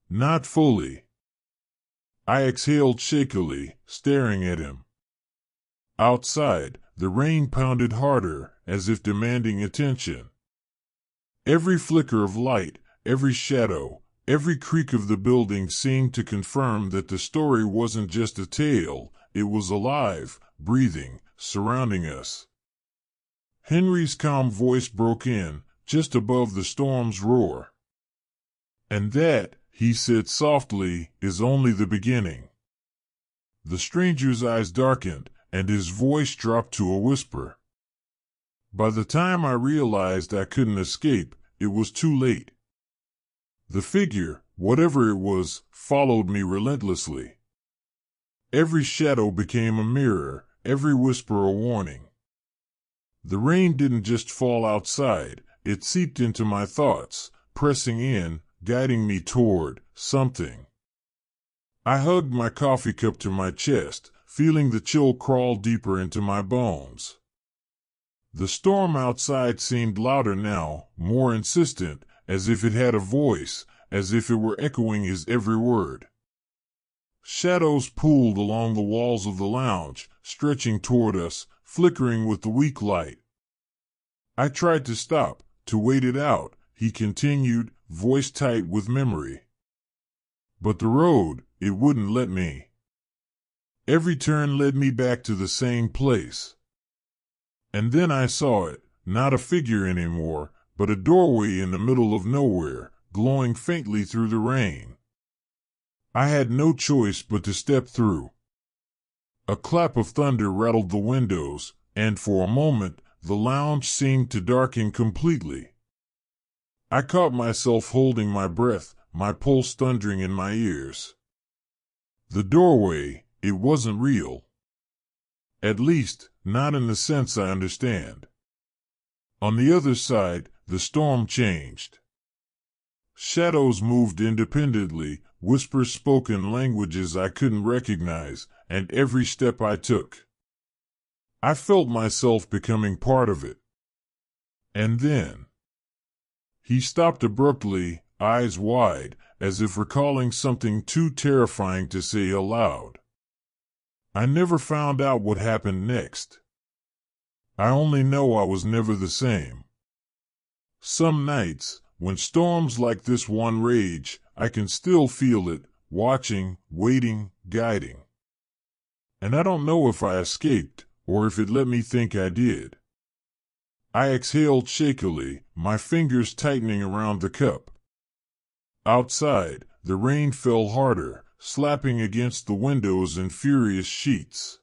Not fully. I exhaled shakily, staring at him. Outside, the rain pounded harder, as if demanding attention. Every flicker of light, every shadow, every creak of the building seemed to confirm that the story wasn't just a tale, it was alive, breathing, surrounding us. Henry's calm voice broke in, just above the storm's roar. And that, he said softly, is only the beginning. The stranger's eyes darkened, and his voice dropped to a whisper. By the time I realized I couldn't escape, it was too late. The figure, whatever it was, followed me relentlessly. Every shadow became a mirror, every whisper a warning. The rain didn't just fall outside, it seeped into my thoughts, pressing in, guiding me toward something. I hugged my coffee cup to my chest, feeling the chill crawl deeper into my bones. The storm outside seemed louder now, more insistent, as if it had a voice, as if it were echoing his every word. Shadows pooled along the walls of the lounge, stretching toward us, flickering with the weak light. I tried to stop, to wait it out, he continued, voice tight with memory. But the road, it wouldn't let me. Every turn led me back to the same place. And then I saw it, not a figure anymore, but a doorway in the middle of nowhere, glowing faintly through the rain. I had no choice but to step through. A clap of thunder rattled the windows, and for a moment, the lounge seemed to darken completely. I caught myself holding my breath, my pulse thundering in my ears. The doorway, it wasn't real. At least, not in the sense I understand. On the other side, the storm changed. Shadows moved independently, whispers spoke in languages I couldn't recognize, and every step I took, I felt myself becoming part of it. And then he stopped abruptly, eyes wide, as if recalling something too terrifying to say aloud. I never found out what happened next. I only know I was never the same. Some nights, when storms like this one rage, I can still feel it, watching, waiting, guiding. And I don't know if I escaped, or if it let me think I did. I exhaled shakily, my fingers tightening around the cup. Outside, the rain fell harder, slapping against the windows in furious sheets.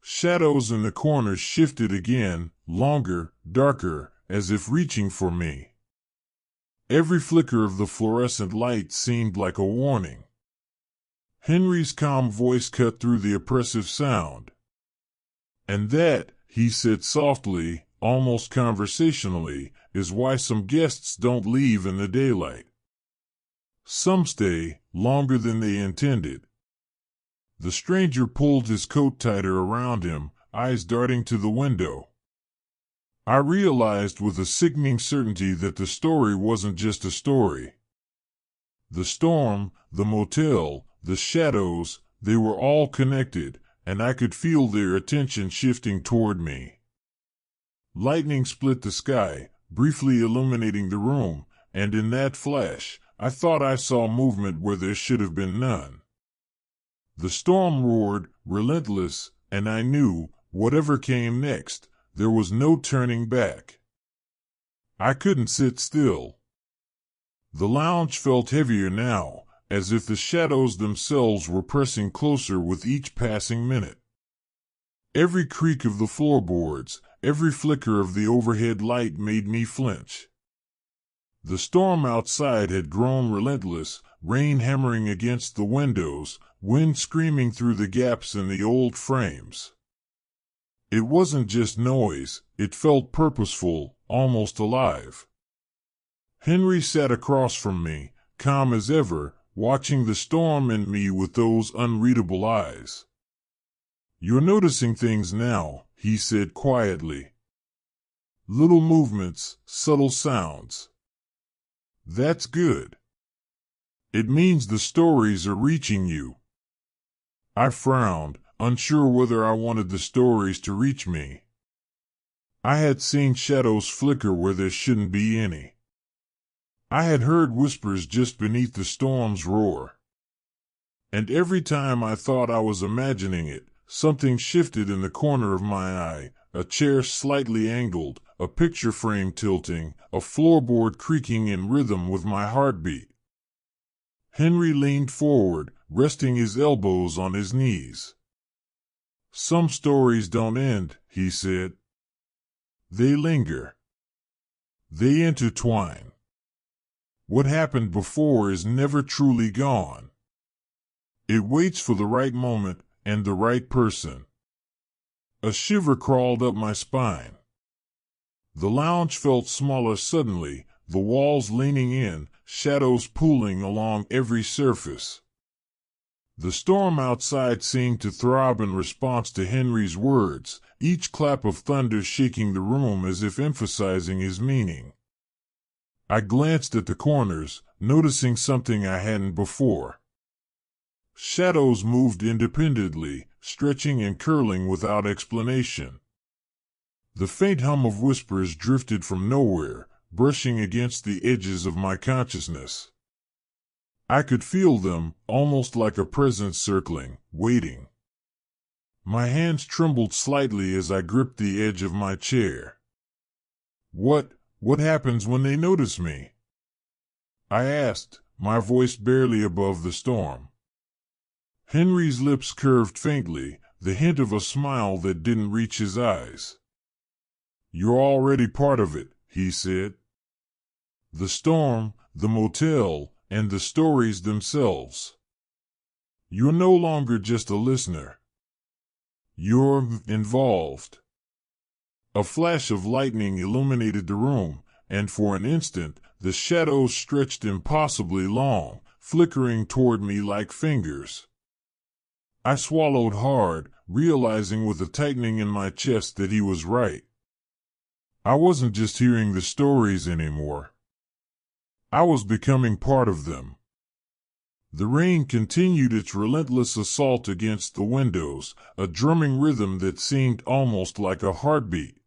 Shadows in the corners shifted again, longer, darker, as if reaching for me. Every flicker of the fluorescent light seemed like a warning. Henry's calm voice cut through the oppressive sound. And that, he said softly, almost conversationally, is why some guests don't leave in the daylight. Some stay, longer than they intended. The stranger pulled his coat tighter around him, eyes darting to the window. I realized with a sickening certainty that the story wasn't just a story. The storm, the motel, the shadows, they were all connected, and I could feel their attention shifting toward me. Lightning split the sky, briefly illuminating the room, and in that flash, I thought I saw movement where there should have been none. The storm roared, relentless, and I knew, whatever came next, there was no turning back. I couldn't sit still. The lounge felt heavier now, as if the shadows themselves were pressing closer with each passing minute. Every creak of the floorboards, every flicker of the overhead light made me flinch. The storm outside had grown relentless, rain hammering against the windows, wind screaming through the gaps in the old frames. It wasn't just noise, it felt purposeful, almost alive. Henry sat across from me, calm as ever, watching the storm and me with those unreadable eyes. "You're noticing things now," he said quietly. "Little movements, subtle sounds. That's good. It means the stories are reaching you." I frowned, unsure whether I wanted the stories to reach me. I had seen shadows flicker where there shouldn't be any. I had heard whispers just beneath the storm's roar. And every time I thought I was imagining it, something shifted in the corner of my eye, a chair slightly angled, a picture frame tilting, a floorboard creaking in rhythm with my heartbeat. Henry leaned forward, resting his elbows on his knees. "Some stories don't end," he said. "They linger. They intertwine. What happened before is never truly gone. It waits for the right moment and the right person." A shiver crawled up my spine. The lounge felt smaller suddenly, the walls leaning in, shadows pooling along every surface. The storm outside seemed to throb in response to Henry's words, each clap of thunder shaking the room as if emphasizing his meaning. I glanced at the corners, noticing something I hadn't before. Shadows moved independently, stretching and curling without explanation. The faint hum of whispers drifted from nowhere, brushing against the edges of my consciousness. I could feel them, almost like a presence circling, waiting. My hands trembled slightly as I gripped the edge of my chair. What happens when they notice me? I asked, my voice barely above the storm. Henry's lips curved faintly, the hint of a smile that didn't reach his eyes. You're already part of it, he said. The storm, the motel, and the stories themselves. You're no longer just a listener. You're involved. A flash of lightning illuminated the room, and for an instant, the shadows stretched impossibly long, flickering toward me like fingers. I swallowed hard, realizing with a tightening in my chest that he was right. I wasn't just hearing the stories anymore. I was becoming part of them. The rain continued its relentless assault against the windows, a drumming rhythm that seemed almost like a heartbeat.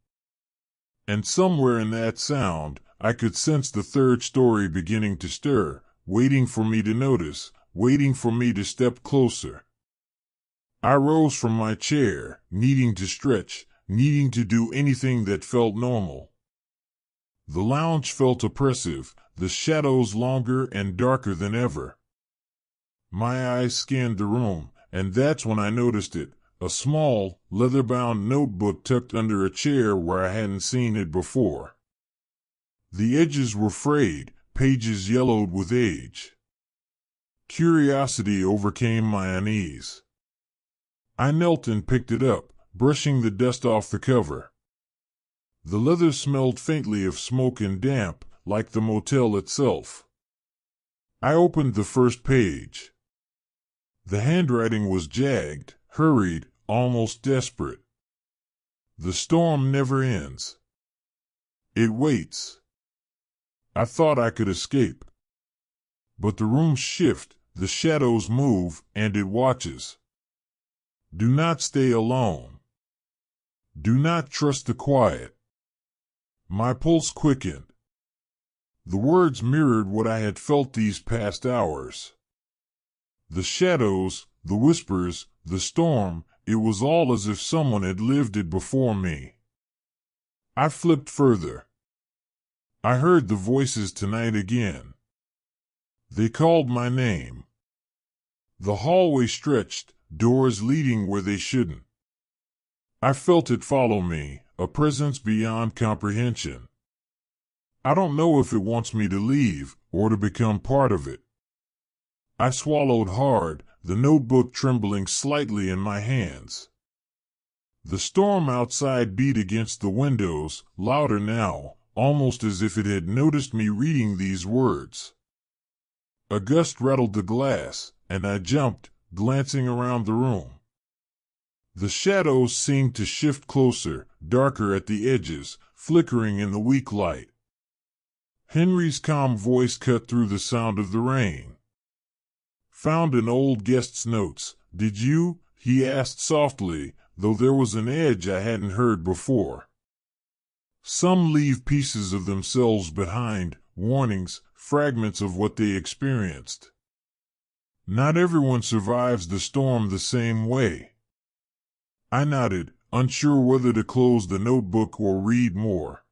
And somewhere in that sound, I could sense the third story beginning to stir, waiting for me to notice, waiting for me to step closer. I rose from my chair, needing to stretch, needing to do anything that felt normal. The lounge felt oppressive, the shadows longer and darker than ever. My eyes scanned the room, and that's when I noticed it, a small, leather-bound notebook tucked under a chair where I hadn't seen it before. The edges were frayed, pages yellowed with age. Curiosity overcame my unease. I knelt and picked it up, brushing the dust off the cover. The leather smelled faintly of smoke and damp, like the motel itself. I opened the first page. The handwriting was jagged, hurried, almost desperate. The storm never ends. It waits. I thought I could escape. But the rooms shift, the shadows move, and it watches. Do not stay alone. Do not trust the quiet. My pulse quickened. The words mirrored what I had felt these past hours. The shadows, the whispers, the storm, it was all as if someone had lived it before me. I flipped further. I heard the voices tonight again. They called my name. The hallway stretched, doors leading where they shouldn't. I felt it follow me, a presence beyond comprehension. I don't know if it wants me to leave or to become part of it. I swallowed hard, the notebook trembling slightly in my hands. The storm outside beat against the windows, louder now, almost as if it had noticed me reading these words. A gust rattled the glass, and I jumped, glancing around the room. The shadows seemed to shift closer, darker at the edges, flickering in the weak light. Henry's calm voice cut through the sound of the rain. Found an old guest's notes, did you? He asked softly, though there was an edge I hadn't heard before. Some leave pieces of themselves behind, warnings, fragments of what they experienced. Not everyone survives the storm the same way. I nodded, unsure whether to close the notebook or read more.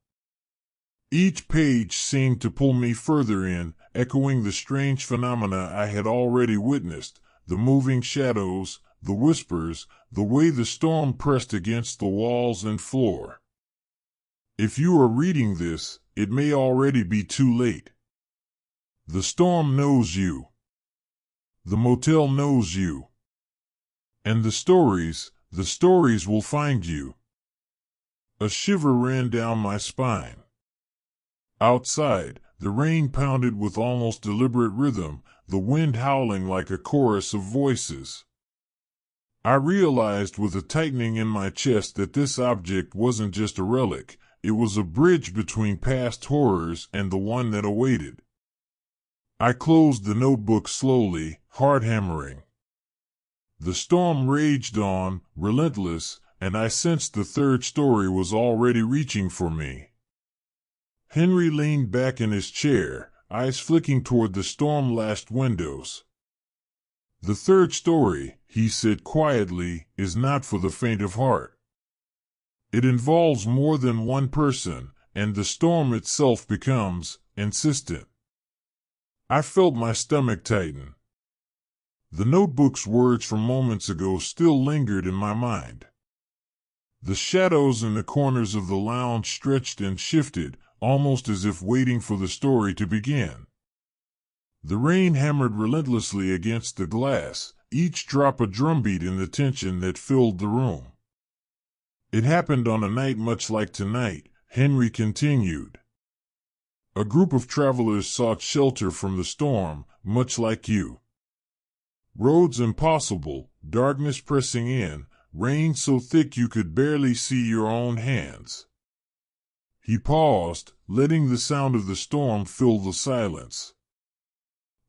Each page seemed to pull me further in, echoing the strange phenomena I had already witnessed, the moving shadows, the whispers, the way the storm pressed against the walls and floor. If you are reading this, it may already be too late. The storm knows you. The motel knows you. And the stories will find you. A shiver ran down my spine. Outside, The rain pounded with almost deliberate rhythm, the wind howling like a chorus of voices. I realized with a tightening in my chest that this object wasn't just a relic, it was a bridge between past horrors and the one that awaited. I closed the notebook slowly, hard hammering. The storm raged on, relentless, and I sensed the third story was already reaching for me. Henry leaned back in his chair, eyes flicking toward the storm-lashed windows. "The third story," he said quietly, "is not for the faint of heart. It involves more than one person, and the storm itself becomes insistent." I felt my stomach tighten. The notebook's words from moments ago still lingered in my mind. The shadows in the corners of the lounge stretched and shifted, almost as if waiting for the story to begin. The rain hammered relentlessly against the glass, each drop a drumbeat in the tension that filled the room. "It happened on a night much like tonight," Henry continued. "A group of travelers sought shelter from the storm, much like you. Roads impossible, darkness pressing in, rain so thick you could barely see your own hands." He paused, letting the sound of the storm fill the silence.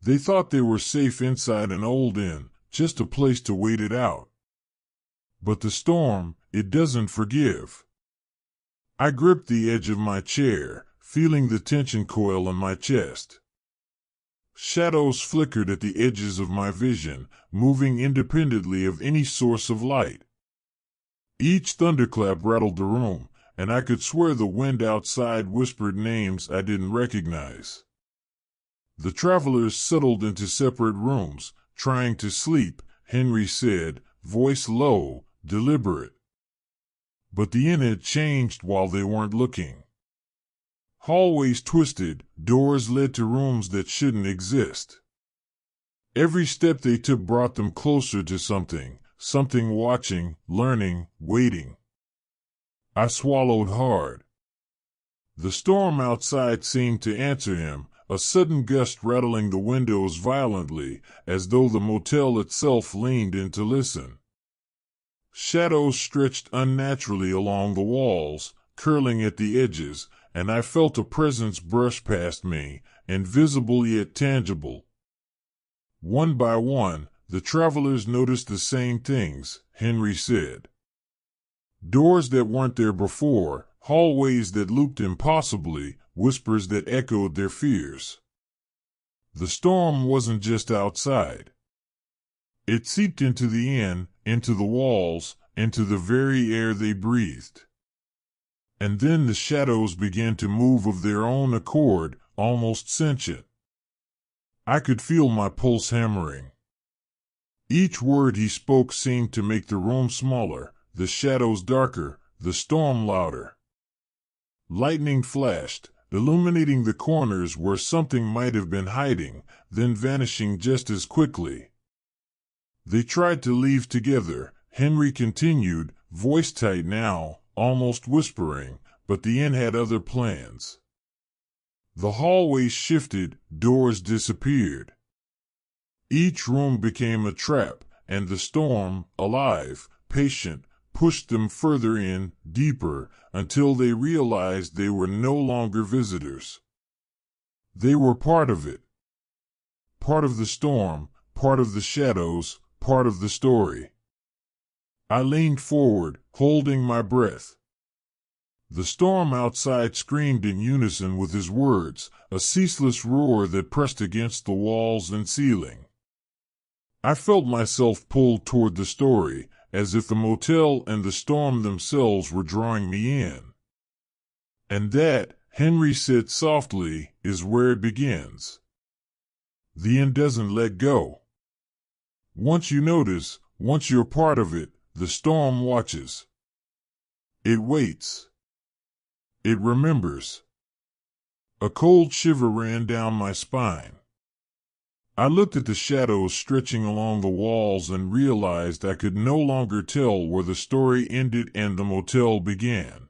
"They thought they were safe inside an old inn, just a place to wait it out. But the storm, it doesn't forgive." I gripped the edge of my chair, feeling the tension coil in my chest. Shadows flickered at the edges of my vision, moving independently of any source of light. Each thunderclap rattled the room, and I could swear the wind outside whispered names I didn't recognize. "The travelers settled into separate rooms, trying to sleep," Henry said, voice low, deliberate. "But the inn had changed while they weren't looking. Hallways twisted, doors led to rooms that shouldn't exist. Every step they took brought them closer to something watching, learning, waiting." I swallowed hard. The storm outside seemed to answer him, a sudden gust rattling the windows violently, as though the motel itself leaned in to listen. Shadows stretched unnaturally along the walls, curling at the edges, and I felt a presence brush past me, invisible yet tangible. One by one, the travelers noticed the same things, Henry said. Doors that weren't there before, hallways that looped impossibly, whispers that echoed their fears. The storm wasn't just outside. It seeped into the inn, into the walls, into the very air they breathed. And then the shadows began to move of their own accord, almost sentient. I could feel my pulse hammering. Each word he spoke seemed to make the room smaller, the shadows darker, the storm louder. Lightning flashed, illuminating the corners where something might have been hiding, then vanishing just as quickly. "They tried to leave together," Henry continued, voice tight now, almost whispering, "but the inn had other plans. The hallways shifted, doors disappeared. Each room became a trap, and the storm, alive, patient, pushed them further in, deeper, until they realized they were no longer visitors. They were part of it. Part of the storm, part of the shadows, part of the story." I leaned forward, holding my breath. The storm outside screamed in unison with his words, a ceaseless roar that pressed against the walls and ceiling. I felt myself pulled toward the story, as if the motel and the storm themselves were drawing me in. "And that," Henry said softly, "is where it begins. The end doesn't let go. Once you notice, once you're part of it, the storm watches. It waits. It remembers." A cold shiver ran down my spine. I looked at the shadows stretching along the walls and realized I could no longer tell where the story ended and the motel began.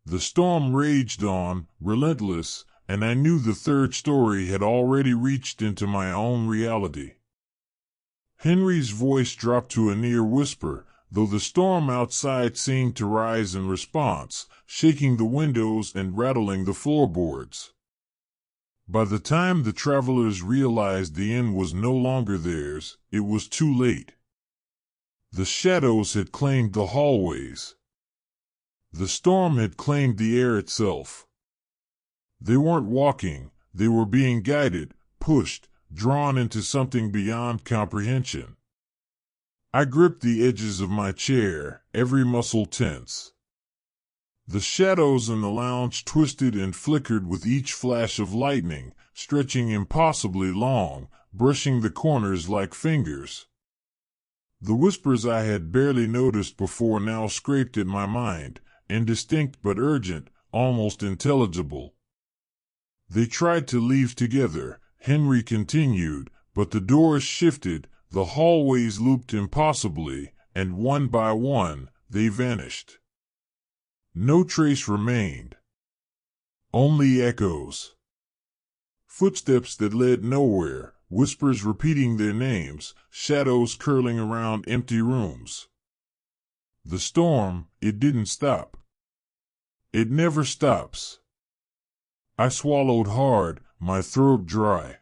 The storm raged on, relentless, and I knew the third story had already reached into my own reality. Henry's voice dropped to a near whisper, though the storm outside seemed to rise in response, shaking the windows and rattling the floorboards. By the time the travelers realized the end was no longer theirs, it was too late. The shadows had claimed the hallways. The storm had claimed the air itself. They weren't walking, they were being guided, pushed, drawn into something beyond comprehension. I gripped the edges of my chair, every muscle tense. The shadows in the lounge twisted and flickered with each flash of lightning, stretching impossibly long, brushing the corners like fingers. The whispers I had barely noticed before now scraped at my mind, indistinct but urgent, almost intelligible. They tried to leave together, Henry continued, but the doors shifted, the hallways looped impossibly, and one by one, they vanished. No trace remained. Only echoes. Footsteps that led nowhere, whispers repeating their names, shadows curling around empty rooms. The storm, it didn't stop. It never stops. I swallowed hard, my throat dry.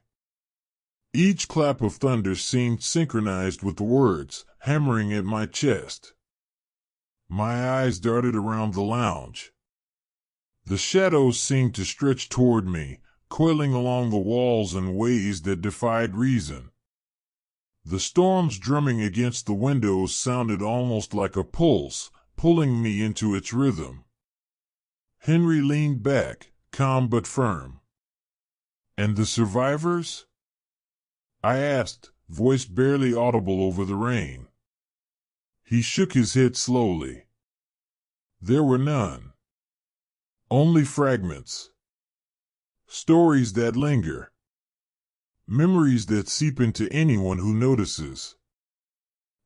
Each clap of thunder seemed synchronized with the words, hammering at my chest. My eyes darted around the lounge. The shadows seemed to stretch toward me, coiling along the walls in ways that defied reason. The storm's drumming against the windows sounded almost like a pulse, pulling me into its rhythm. Henry leaned back, calm but firm. "And the survivors?" I asked, voice barely audible over the rain. He shook his head slowly. There were none. Only fragments. Stories that linger. Memories that seep into anyone who notices.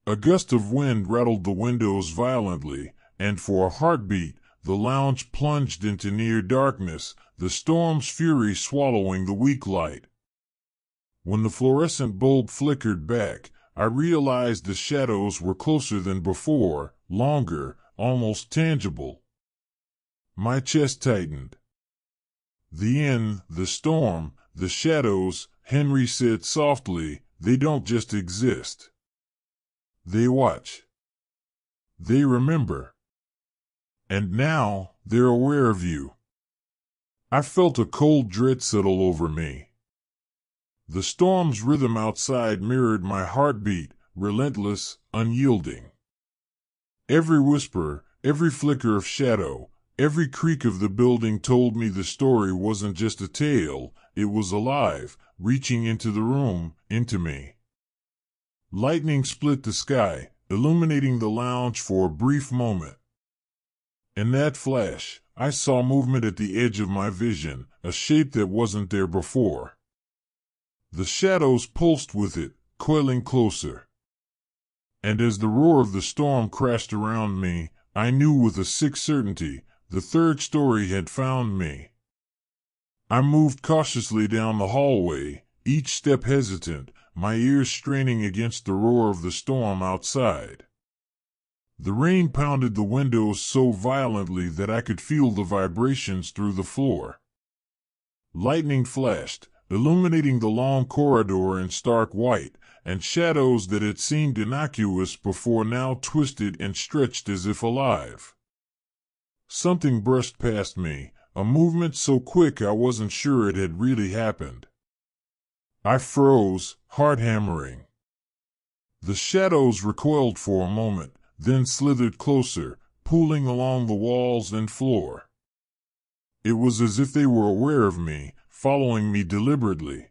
A gust of wind rattled the windows violently, and for a heartbeat, the lounge plunged into near darkness, the storm's fury swallowing the weak light. When the fluorescent bulb flickered back, I realized the shadows were closer than before, longer, almost tangible. My chest tightened. The end, the storm, the shadows, Henry said softly, they don't just exist. They watch. They remember. And now, they're aware of you. I felt a cold dread settle over me. The storm's rhythm outside mirrored my heartbeat, relentless, unyielding. Every whisper, every flicker of shadow, every creak of the building told me the story wasn't just a tale, it was alive, reaching into the room, into me. Lightning split the sky, illuminating the lounge for a brief moment. In that flash, I saw movement at the edge of my vision, a shape that wasn't there before. The shadows pulsed with it, coiling closer. And as the roar of the storm crashed around me, I knew with a sick certainty, the third story had found me. I moved cautiously down the hallway, each step hesitant, my ears straining against the roar of the storm outside. The rain pounded the windows so violently that I could feel the vibrations through the floor. Lightning flashed, illuminating the long corridor in stark white, and shadows that had seemed innocuous before now twisted and stretched as if alive. Something brushed past me, a movement so quick I wasn't sure it had really happened. I froze, heart hammering. The shadows recoiled for a moment, then slithered closer, pooling along the walls and floor. It was as if they were aware of me, following me deliberately.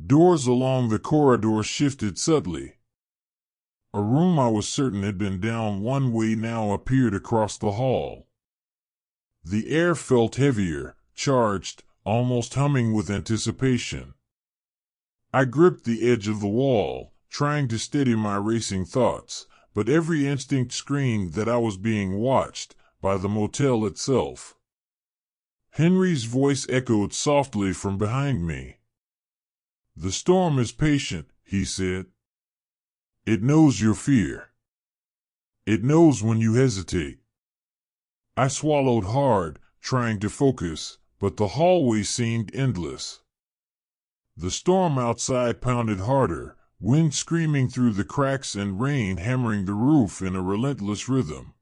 Doors along the corridor shifted subtly. A room I was certain had been down one way now appeared across the hall. The air felt heavier, charged, almost humming with anticipation. I gripped the edge of the wall, trying to steady my racing thoughts, but every instinct screamed that I was being watched, by the motel itself. Henry's voice echoed softly from behind me. "The storm is patient," he said. "It knows your fear. It knows when you hesitate." I swallowed hard, trying to focus, but the hallway seemed endless. The storm outside pounded harder, wind screaming through the cracks and rain hammering the roof in a relentless rhythm.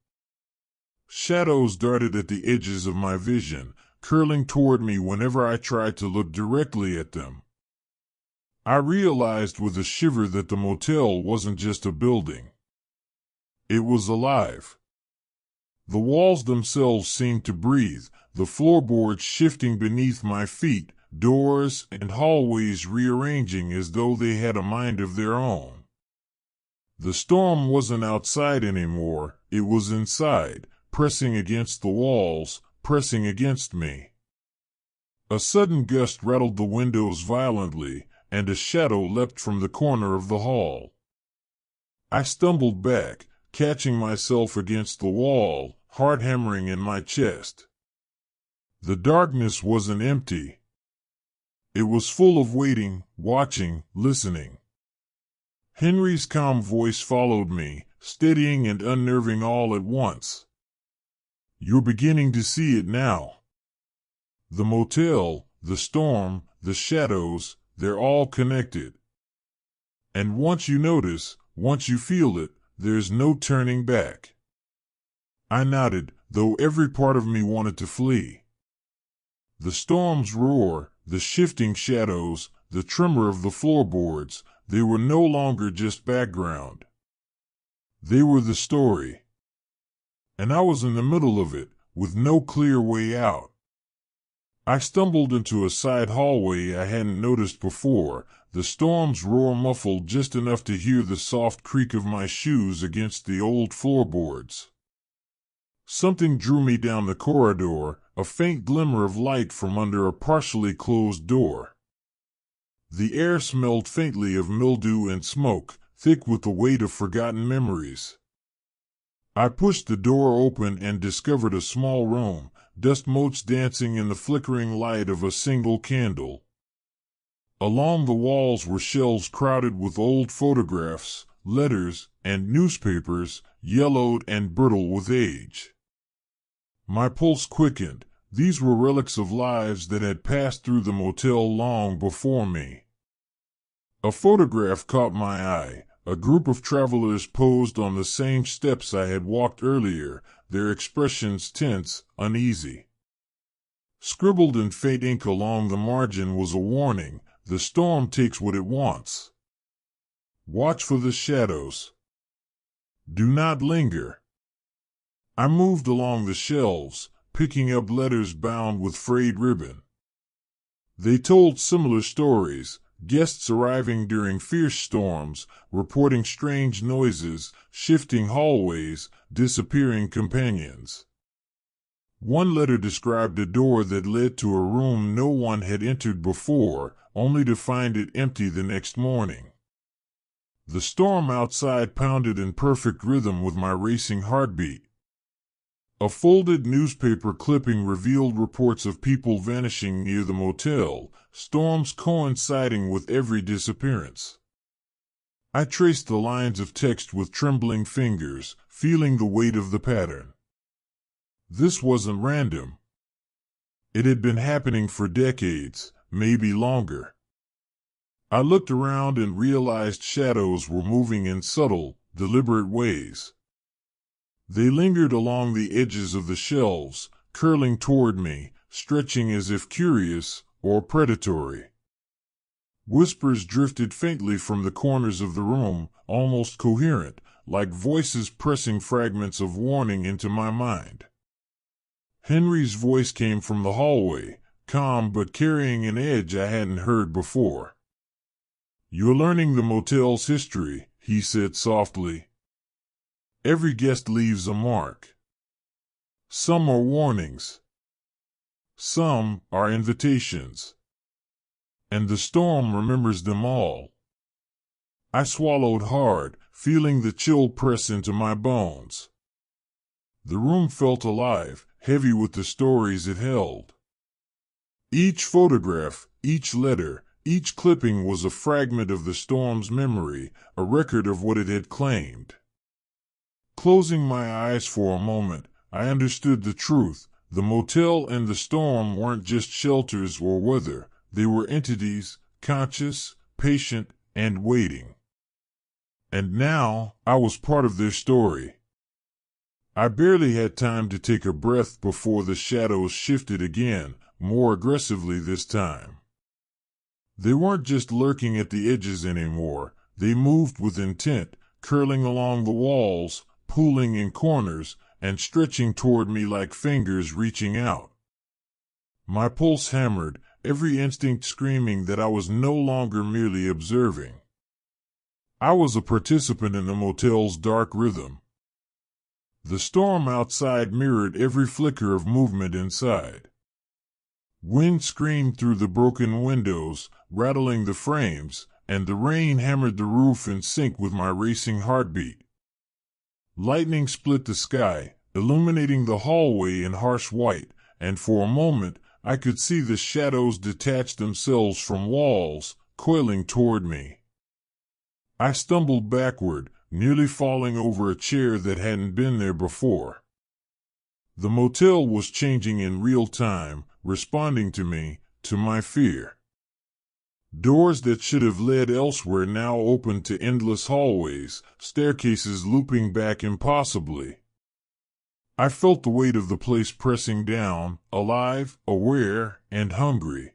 Shadows darted at the edges of my vision, curling toward me whenever I tried to look directly at them. I realized with a shiver that the motel wasn't just a building. It was alive. The walls themselves seemed to breathe, the floorboards shifting beneath my feet, doors and hallways rearranging as though they had a mind of their own. The storm wasn't outside anymore, it was inside, pressing against the walls, pressing against me. A sudden gust rattled the windows violently, and a shadow leapt from the corner of the hall. I stumbled back, catching myself against the wall, heart hammering in my chest. The darkness wasn't empty. It was full of waiting, watching, listening. Henry's calm voice followed me, steadying and unnerving all at once. "You're beginning to see it now. The motel, the storm, the shadows, they're all connected. And once you notice, once you feel it, there's no turning back." I nodded, though every part of me wanted to flee. The storm's roar, the shifting shadows, the tremor of the floorboards, they were no longer just background. They were the story. And I was in the middle of it, with no clear way out. I stumbled into a side hallway I hadn't noticed before, the storm's roar muffled just enough to hear the soft creak of my shoes against the old floorboards. Something drew me down the corridor, a faint glimmer of light from under a partially closed door. The air smelled faintly of mildew and smoke, thick with the weight of forgotten memories. I pushed the door open and discovered a small room, dust motes dancing in the flickering light of a single candle. Along the walls were shelves crowded with old photographs, letters, and newspapers, yellowed and brittle with age. My pulse quickened. These were relics of lives that had passed through the motel long before me. A photograph caught my eye. A group of travelers posed on the same steps I had walked earlier, their expressions tense, uneasy. Scribbled in faint ink along the margin was a warning: the storm takes what it wants. Watch for the shadows. Do not linger. I moved along the shelves, picking up letters bound with frayed ribbon. They told similar stories, guests arriving during fierce storms, reporting strange noises, shifting hallways, disappearing companions. One letter described a door that led to a room no one had entered before, only to find it empty the next morning. The storm outside pounded in perfect rhythm with my racing heartbeat. A folded newspaper clipping revealed reports of people vanishing near the motel, storms coinciding with every disappearance. I traced the lines of text with trembling fingers, feeling the weight of the pattern. This wasn't random. It had been happening for decades, maybe longer. I looked around and realized shadows were moving in subtle, deliberate ways. They lingered along the edges of the shelves, curling toward me, stretching as if curious or predatory. Whispers drifted faintly from the corners of the room, almost coherent, like voices pressing fragments of warning into my mind. Henry's voice came from the hallway, calm but carrying an edge I hadn't heard before. "You're learning the motel's history," he said softly. "Every guest leaves a mark. Some are warnings. Some are invitations. And the storm remembers them all." I swallowed hard, feeling the chill press into my bones. The room felt alive, heavy with the stories it held. Each photograph, each letter, each clipping was a fragment of the storm's memory, a record of what it had claimed. Closing my eyes for a moment, I understood the truth. The motel and the storm weren't just shelters or weather. They were entities, conscious, patient, and waiting. And now, I was part of their story. I barely had time to take a breath before the shadows shifted again, more aggressively this time. They weren't just lurking at the edges anymore. They moved with intent, curling along the walls, pooling in corners, and stretching toward me like fingers reaching out. My pulse hammered, every instinct screaming that I was no longer merely observing. I was a participant in the motel's dark rhythm. The storm outside mirrored every flicker of movement inside. Wind screamed through the broken windows, rattling the frames, and the rain hammered the roof in sync with my racing heartbeat. Lightning split the sky, illuminating the hallway in harsh white, and for a moment I could see the shadows detach themselves from walls, coiling toward me. I stumbled backward, nearly falling over a chair that hadn't been there before. The motel was changing in real time, responding to me, to my fear. Doors that should have led elsewhere now opened to endless hallways, staircases looping back impossibly. I felt the weight of the place pressing down, alive, aware, and hungry.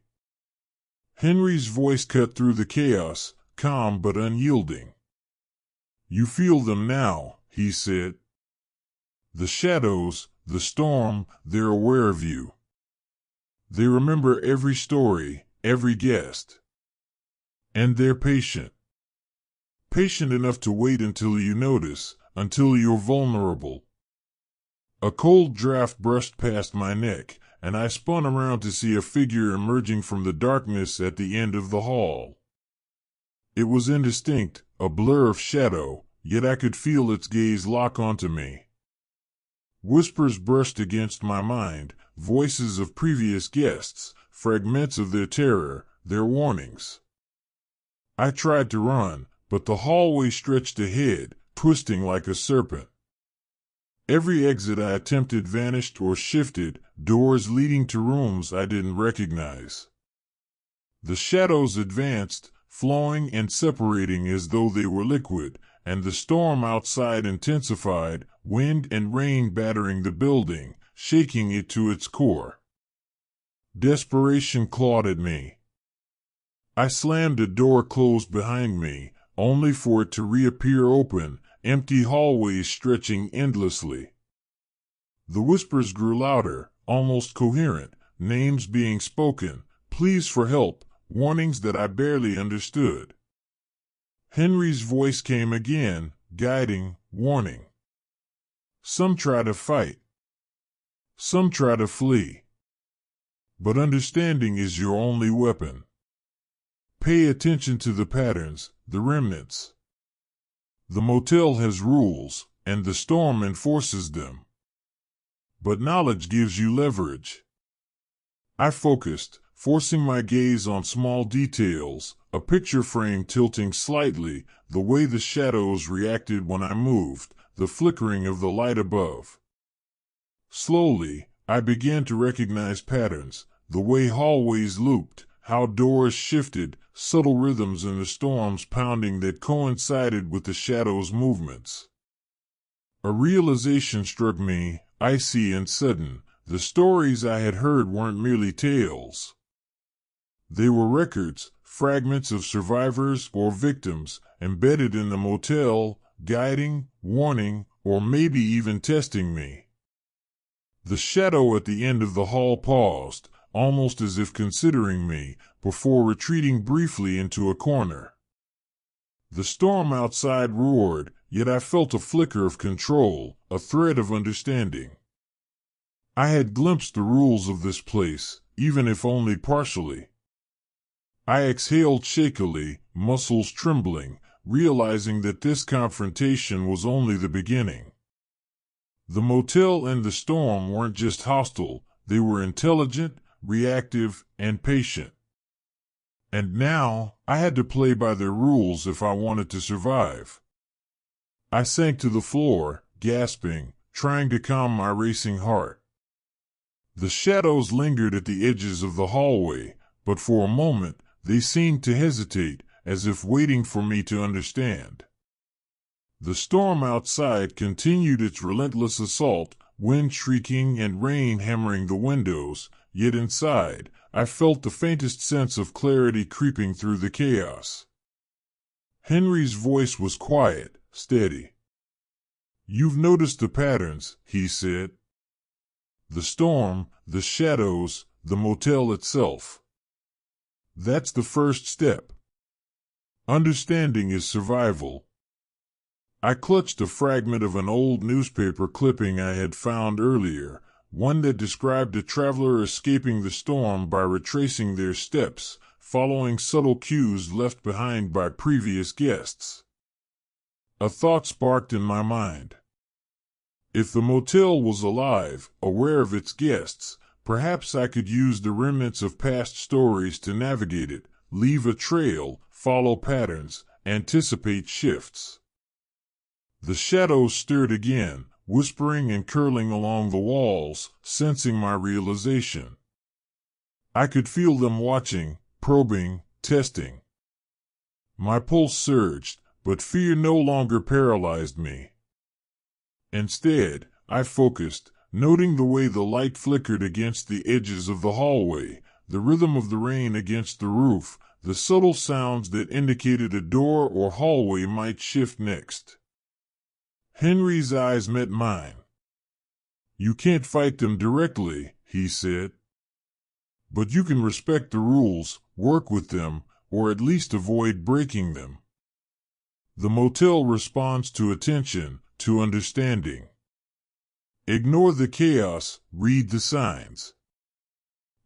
Henry's voice cut through the chaos, calm but unyielding. "You feel them now," he said. "The shadows, the storm, they're aware of you. They remember every story, every guest. And they're patient. Patient enough to wait until you notice, until you're vulnerable." A cold draft brushed past my neck, and I spun around to see a figure emerging from the darkness at the end of the hall. It was indistinct, a blur of shadow, yet I could feel its gaze lock onto me. Whispers brushed against my mind, voices of previous guests, fragments of their terror, their warnings. I tried to run, but the hallway stretched ahead, twisting like a serpent. Every exit I attempted vanished or shifted, doors leading to rooms I didn't recognize. The shadows advanced, flowing and separating as though they were liquid, and the storm outside intensified, wind and rain battering the building, shaking it to its core. Desperation clawed at me. I slammed a door closed behind me, only for it to reappear open, empty hallways stretching endlessly. The whispers grew louder, almost coherent, names being spoken, pleas for help, warnings that I barely understood. Henry's voice came again, guiding, warning. Some try to fight. Some try to flee. But understanding is your only weapon. Pay attention to the patterns, the remnants. The motel has rules, and the storm enforces them. But knowledge gives you leverage. I focused, forcing my gaze on small details, a picture frame tilting slightly, the way the shadows reacted when I moved, the flickering of the light above. Slowly, I began to recognize patterns, the way hallways looped, how doors shifted, subtle rhythms in the storm's pounding that coincided with the shadows' movements. A realization struck me, icy and sudden. The stories I had heard weren't merely tales. They were records, fragments of survivors or victims, embedded in the motel, guiding, warning, or maybe even testing me. The shadow at the end of the hall paused, almost as if considering me, before retreating briefly into a corner. The storm outside roared, yet I felt a flicker of control, a thread of understanding. I had glimpsed the rules of this place, even if only partially. I exhaled shakily, muscles trembling, realizing that this confrontation was only the beginning. The motel and the storm weren't just hostile, they were intelligent, reactive, and patient. And now, I had to play by their rules if I wanted to survive. I sank to the floor, gasping, trying to calm my racing heart. The shadows lingered at the edges of the hallway, but for a moment, they seemed to hesitate, as if waiting for me to understand. The storm outside continued its relentless assault, wind shrieking and rain hammering the windows, yet inside, I felt the faintest sense of clarity creeping through the chaos. Henry's voice was quiet, steady. "You've noticed the patterns," he said. "The storm, the shadows, the motel itself. That's the first step. Understanding is survival." I clutched a fragment of an old newspaper clipping I had found earlier, one that described a traveler escaping the storm by retracing their steps, following subtle cues left behind by previous guests. A thought sparked in my mind. If the motel was alive, aware of its guests, perhaps I could use the remnants of past stories to navigate it, leave a trail, follow patterns, anticipate shifts. The shadows stirred again, whispering and curling along the walls, sensing my realization. I could feel them watching, probing, testing. My pulse surged, but fear no longer paralyzed me. Instead, I focused, noting the way the light flickered against the edges of the hallway, the rhythm of the rain against the roof, the subtle sounds that indicated a door or hallway might shift next. Henry's eyes met mine. "You can't fight them directly," he said. "But you can respect the rules, work with them, or at least avoid breaking them. The motel responds to attention, to understanding. Ignore the chaos, read the signs."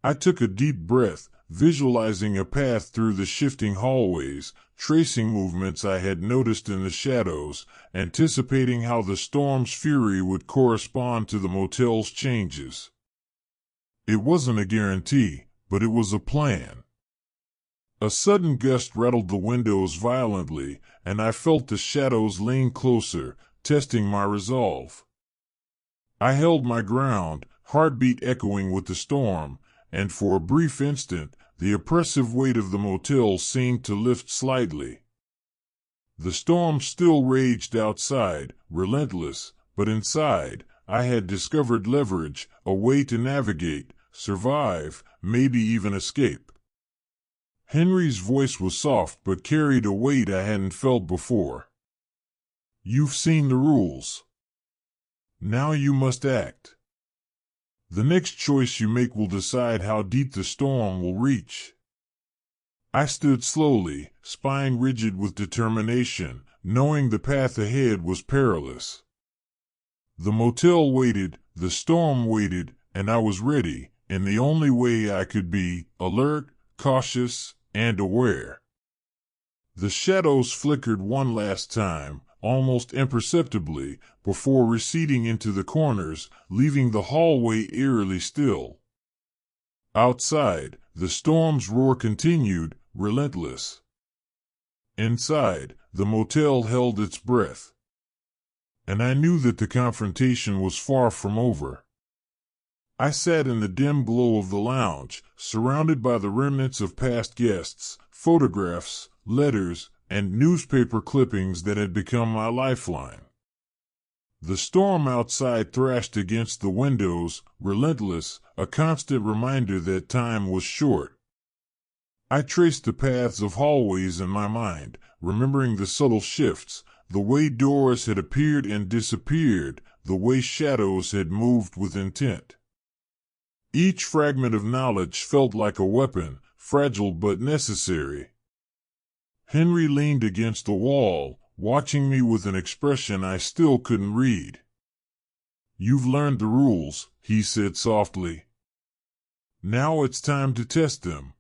I took a deep breath, visualizing a path through the shifting hallways, tracing movements I had noticed in the shadows, anticipating how the storm's fury would correspond to the motel's changes. It wasn't a guarantee, but it was a plan. A sudden gust rattled the windows violently, and I felt the shadows lean closer, testing my resolve. I held my ground, heartbeat echoing with the storm, and for a brief instant, the oppressive weight of the motel seemed to lift slightly. The storm still raged outside, relentless, but inside, I had discovered leverage, a way to navigate, survive, maybe even escape. Henry's voice was soft but carried a weight I hadn't felt before. "You've seen the rules. Now you must act. The next choice you make will decide how deep the storm will reach." I stood slowly, spine rigid with determination, knowing the path ahead was perilous. The motel waited, the storm waited, and I was ready, in the only way I could be, alert, cautious, and aware. The shadows flickered one last time, almost imperceptibly, before receding into the corners, leaving the hallway eerily still. Outside, the storm's roar continued, relentless. Inside, the motel held its breath. And I knew that the confrontation was far from over. I sat in the dim glow of the lounge, surrounded by the remnants of past guests, photographs, letters, and newspaper clippings that had become my lifeline. The storm outside thrashed against the windows, relentless, a constant reminder that time was short. I traced the paths of hallways in my mind, remembering the subtle shifts, the way doors had appeared and disappeared, the way shadows had moved with intent. Each fragment of knowledge felt like a weapon, fragile but necessary. Henry leaned against the wall, watching me with an expression I still couldn't read. "You've learned the rules," he said softly. "Now it's time to test them.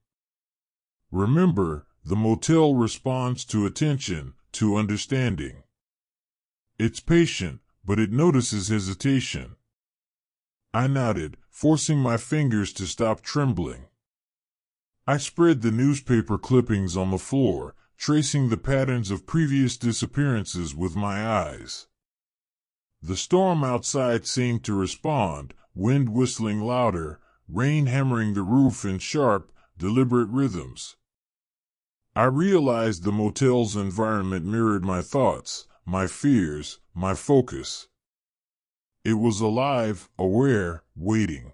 Remember, the motel responds to attention, to understanding. It's patient, but it notices hesitation." I nodded, forcing my fingers to stop trembling. I spread the newspaper clippings on the floor, tracing the patterns of previous disappearances with my eyes. The storm outside seemed to respond, wind whistling louder, rain hammering the roof in sharp, deliberate rhythms. I realized the motel's environment mirrored my thoughts, my fears, my focus. It was alive, aware, waiting.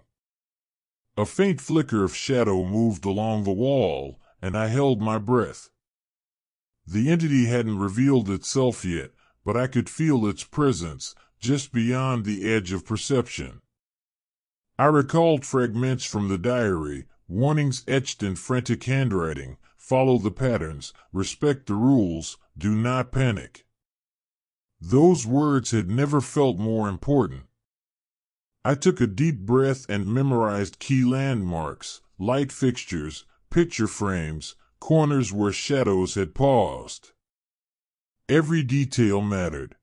A faint flicker of shadow moved along the wall, and I held my breath. The entity hadn't revealed itself yet, but I could feel its presence, just beyond the edge of perception. I recalled fragments from the diary, warnings etched in frantic handwriting: follow the patterns, respect the rules, do not panic. Those words had never felt more important. I took a deep breath and memorized key landmarks, light fixtures, picture frames, corners where shadows had paused. Every detail mattered.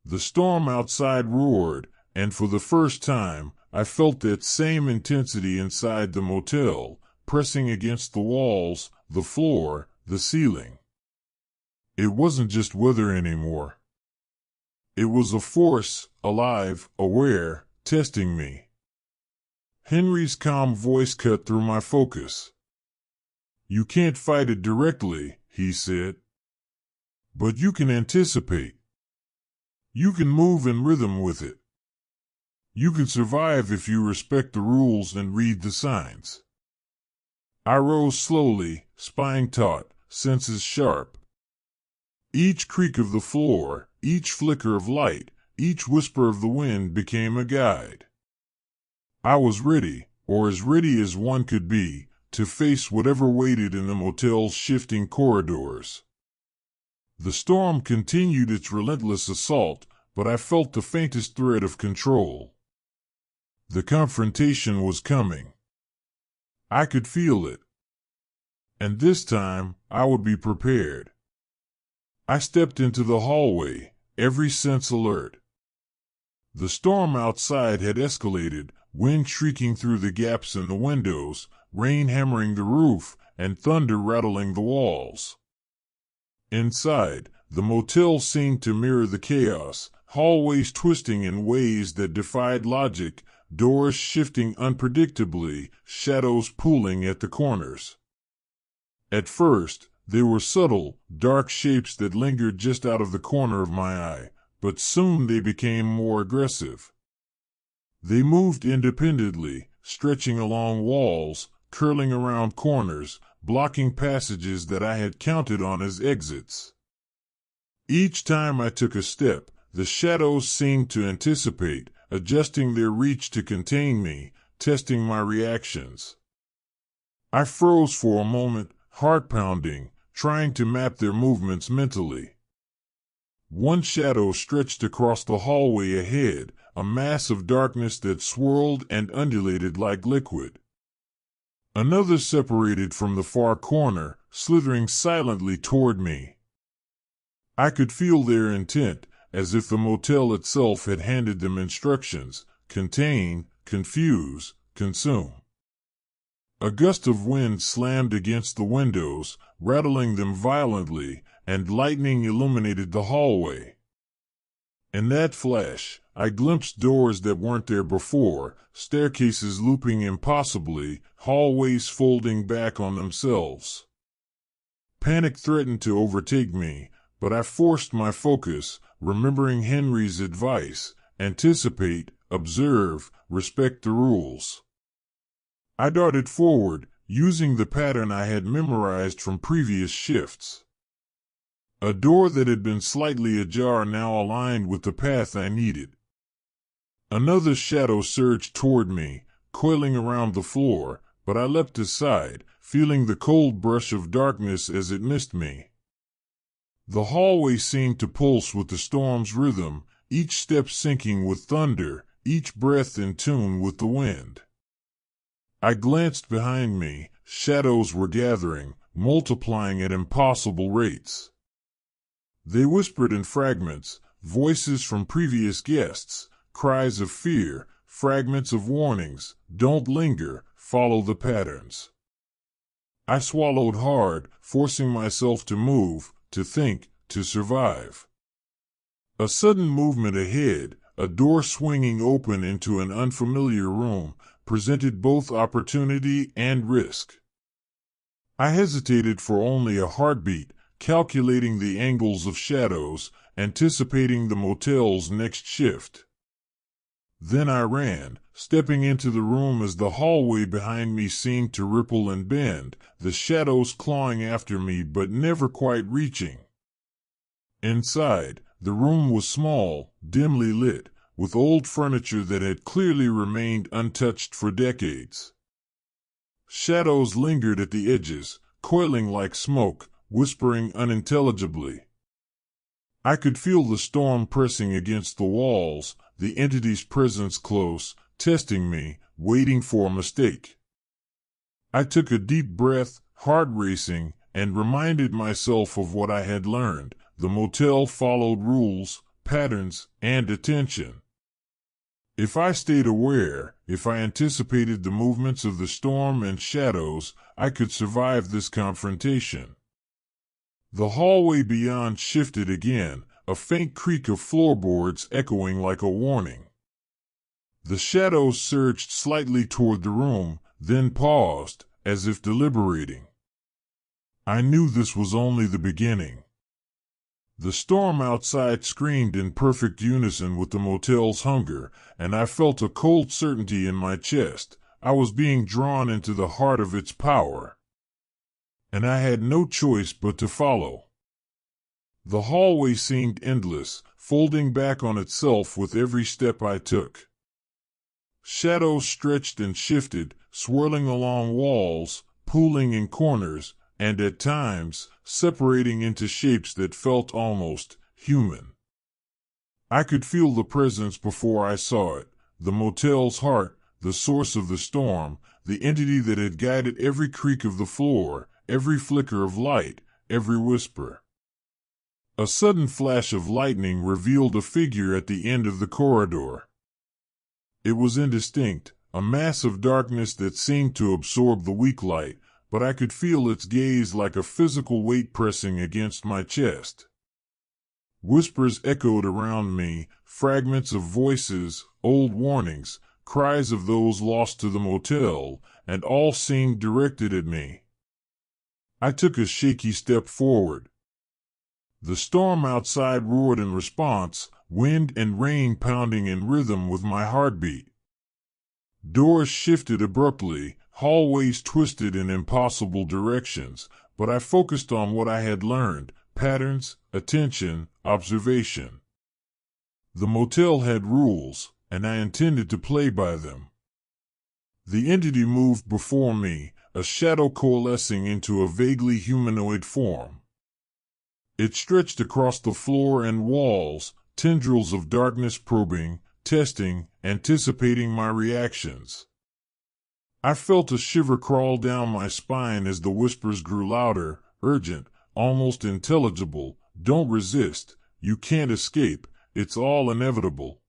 The storm outside roared, and for the first time, I felt that same intensity inside the motel, pressing against the walls, the floor, the ceiling. It wasn't just weather anymore. It was a force, alive, aware, testing me. Henry's calm voice cut through my focus. "You can't fight it directly," he said. "But you can anticipate. You can move in rhythm with it. You can survive if you respect the rules and read the signs." I rose slowly, spine taut, senses sharp. Each creak of the floor, each flicker of light, each whisper of the wind became a guide. I was ready, or as ready as one could be, to face whatever waited in the motel's shifting corridors. The storm continued its relentless assault, but I felt the faintest thread of control. The confrontation was coming. I could feel it. And this time, I would be prepared. I stepped into the hallway, every sense alert. The storm outside had escalated, wind shrieking through the gaps in the windows, rain hammering the roof, and thunder rattling the walls. Inside, the motel seemed to mirror the chaos, hallways twisting in ways that defied logic, doors shifting unpredictably, shadows pooling at the corners. At first, they were subtle, dark shapes that lingered just out of the corner of my eye, but soon they became more aggressive. They moved independently, stretching along walls, curling around corners, blocking passages that I had counted on as exits. Each time I took a step, the shadows seemed to anticipate, adjusting their reach to contain me, testing my reactions. I froze for a moment, heart pounding, trying to map their movements mentally. One shadow stretched across the hallway ahead, a mass of darkness that swirled and undulated like liquid. Another separated from the far corner, slithering silently toward me. I could feel their intent, as if the motel itself had handed them instructions: contain, confuse, consume. A gust of wind slammed against the windows, rattling them violently, and lightning illuminated the hallway. In that flash, I glimpsed doors that weren't there before, staircases looping impossibly, hallways folding back on themselves. Panic threatened to overtake me, but I forced my focus, remembering Henry's advice: anticipate, observe, respect the rules. I darted forward, using the pattern I had memorized from previous shifts. A door that had been slightly ajar now aligned with the path I needed. Another shadow surged toward me, coiling around the floor, but I leapt aside, feeling the cold brush of darkness as it missed me. The hallway seemed to pulse with the storm's rhythm, each step syncing with thunder, each breath in tune with the wind. I glanced behind me. Shadows were gathering, multiplying at impossible rates. They whispered in fragments, voices from previous guests, cries of fear, fragments of warnings, don't linger, follow the patterns. I swallowed hard, forcing myself to move, to think, to survive. A sudden movement ahead, a door swinging open into an unfamiliar room, presented both opportunity and risk. I hesitated for only a heartbeat, calculating the angles of shadows, anticipating the motel's next shift. Then I ran, stepping into the room as the hallway behind me seemed to ripple and bend, the shadows clawing after me but never quite reaching. Inside, the room was small, dimly lit, with old furniture that had clearly remained untouched for decades. Shadows lingered at the edges, coiling like smoke, whispering unintelligibly. I could feel the storm pressing against the walls, the entity's presence close, testing me, waiting for a mistake. I took a deep breath, heart racing, and reminded myself of what I had learned. The motel followed rules, patterns, and attention. If I stayed aware, if I anticipated the movements of the storm and shadows, I could survive this confrontation. The hallway beyond shifted again, a faint creak of floorboards echoing like a warning. The shadows surged slightly toward the room, then paused, as if deliberating. I knew this was only the beginning. The storm outside screamed in perfect unison with the motel's hunger, and I felt a cold certainty in my chest. I was being drawn into the heart of its power. And I had no choice but to follow. The hallway seemed endless, folding back on itself with every step I took. Shadows stretched and shifted, swirling along walls, pooling in corners, and at times, separating into shapes that felt almost human. I could feel the presence before I saw it, the motel's heart, the source of the storm, the entity that had guided every creak of the floor, every flicker of light, every whisper. A sudden flash of lightning revealed a figure at the end of the corridor. It was indistinct, a mass of darkness that seemed to absorb the weak light, but I could feel its gaze like a physical weight pressing against my chest. Whispers echoed around me, fragments of voices, old warnings, cries of those lost to the motel, and all seemed directed at me. I took a shaky step forward. The storm outside roared in response, wind and rain pounding in rhythm with my heartbeat. Doors shifted abruptly, hallways twisted in impossible directions, but I focused on what I had learned: patterns, attention, observation. The motel had rules, and I intended to play by them. The entity moved before me, a shadow coalescing into a vaguely humanoid form. It stretched across the floor and walls, tendrils of darkness probing, testing, anticipating my reactions. I felt a shiver crawl down my spine as the whispers grew louder, urgent, almost intelligible. Don't resist, you can't escape, it's all inevitable.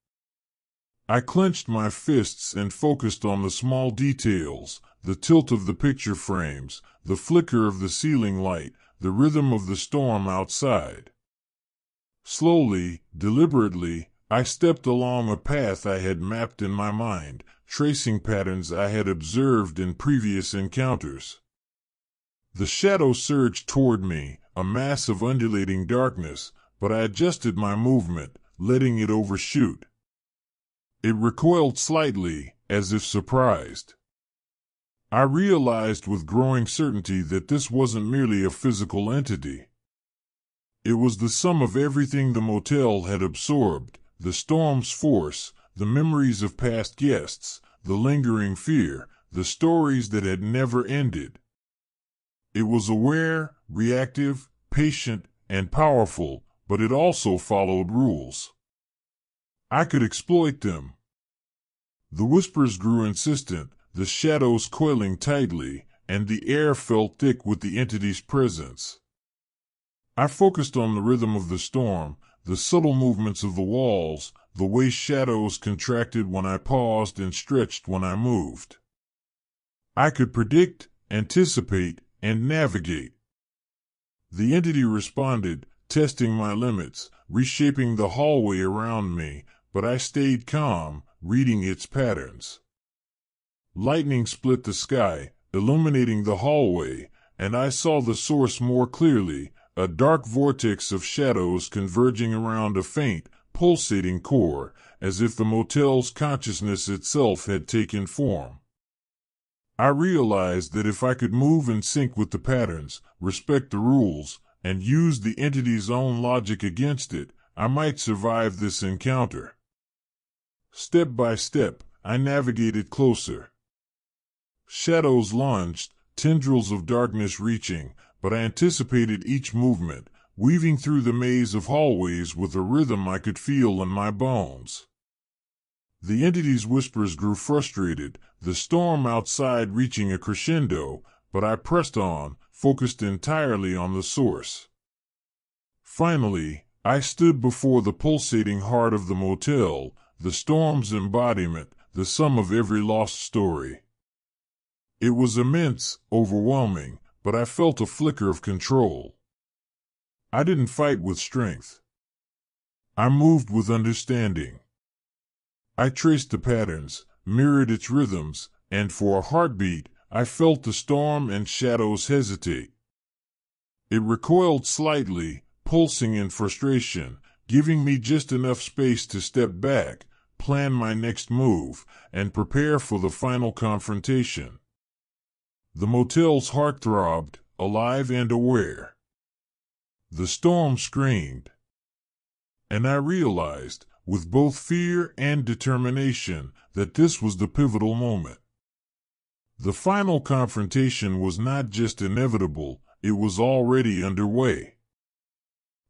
I clenched my fists and focused on the small details, the tilt of the picture frames, the flicker of the ceiling light, the rhythm of the storm outside. Slowly, deliberately, I stepped along a path I had mapped in my mind, tracing patterns I had observed in previous encounters. The shadow surged toward me, a mass of undulating darkness, but I adjusted my movement, letting it overshoot. It recoiled slightly, as if surprised. I realized with growing certainty that this wasn't merely a physical entity. It was the sum of everything the motel had absorbed: the storm's force, the memories of past guests, the lingering fear, the stories that had never ended. It was aware, reactive, patient, and powerful, but it also followed rules. I could exploit them. The whispers grew insistent, the shadows coiling tightly, and the air felt thick with the entity's presence. I focused on the rhythm of the storm, the subtle movements of the walls, the way shadows contracted when I paused and stretched when I moved. I could predict, anticipate, and navigate. The entity responded, testing my limits, reshaping the hallway around me, but I stayed calm, reading its patterns. Lightning split the sky, illuminating the hallway, and I saw the source more clearly, a dark vortex of shadows converging around a faint, pulsating core, as if the motel's consciousness itself had taken form. I realized that if I could move in sync with the patterns, respect the rules, and use the entity's own logic against it, I might survive this encounter. Step by step, I navigated closer. Shadows lunged, tendrils of darkness reaching, but I anticipated each movement, weaving through the maze of hallways with a rhythm I could feel in my bones. The entity's whispers grew frustrated, the storm outside reaching a crescendo, but I pressed on, focused entirely on the source. Finally, I stood before the pulsating heart of the motel, the storm's embodiment, the sum of every lost story. It was immense, overwhelming, but I felt a flicker of control. I didn't fight with strength. I moved with understanding. I traced the patterns, mirrored its rhythms, and for a heartbeat, I felt the storm and shadows hesitate. It recoiled slightly, pulsing in frustration, giving me just enough space to step back, plan my next move, and prepare for the final confrontation. The motel's heart throbbed, alive and aware. The storm screamed. And I realized, with both fear and determination, that this was the pivotal moment. The final confrontation was not just inevitable, it was already underway.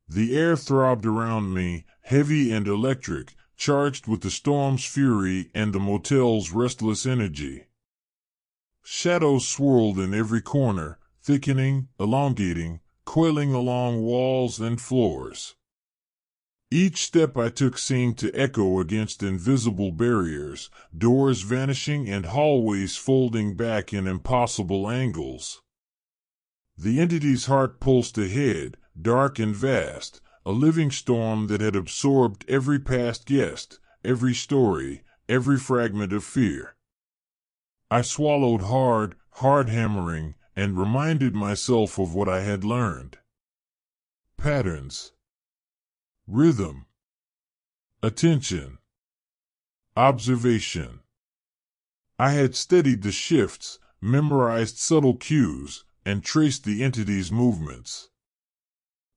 The air throbbed around me, heavy and electric, charged with the storm's fury and the motel's restless energy. Shadows swirled in every corner, thickening, elongating, coiling along walls and floors. Each step I took seemed to echo against invisible barriers, doors vanishing and hallways folding back in impossible angles. The entity's heart pulsed ahead, dark and vast, a living storm that had absorbed every past guest, every story, every fragment of fear. I swallowed hard, hammering, and reminded myself of what I had learned. Patterns. Rhythm. Attention. Observation. I had studied the shifts, memorized subtle cues, and traced the entity's movements.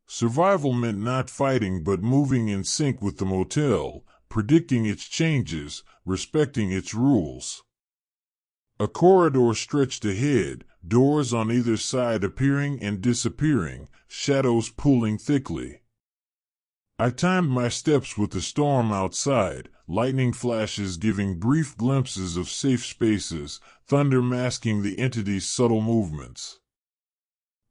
Survival meant not fighting but moving in sync with the motel, predicting its changes, respecting its rules. A corridor stretched ahead, doors on either side appearing and disappearing, shadows pooling thickly. I timed my steps with the storm outside, lightning flashes giving brief glimpses of safe spaces, thunder masking the entity's subtle movements.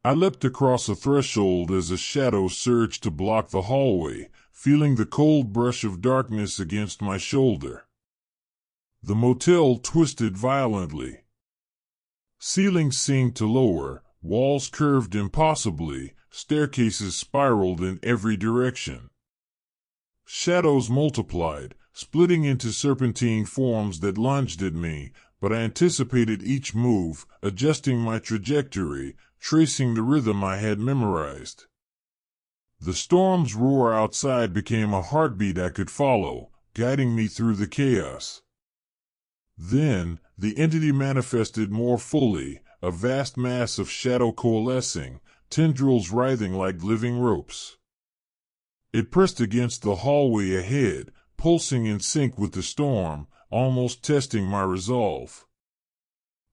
I leapt across a threshold as a shadow surged to block the hallway, feeling the cold brush of darkness against my shoulder. The motel twisted violently. Ceilings seemed to lower, walls curved impossibly, staircases spiraled in every direction. Shadows multiplied, splitting into serpentine forms that lunged at me, but I anticipated each move, adjusting my trajectory, tracing the rhythm I had memorized. The storm's roar outside became a heartbeat I could follow, guiding me through the chaos. Then, the entity manifested more fully, a vast mass of shadow coalescing, tendrils writhing like living ropes. It pressed against the hallway ahead, pulsing in sync with the storm, almost testing my resolve.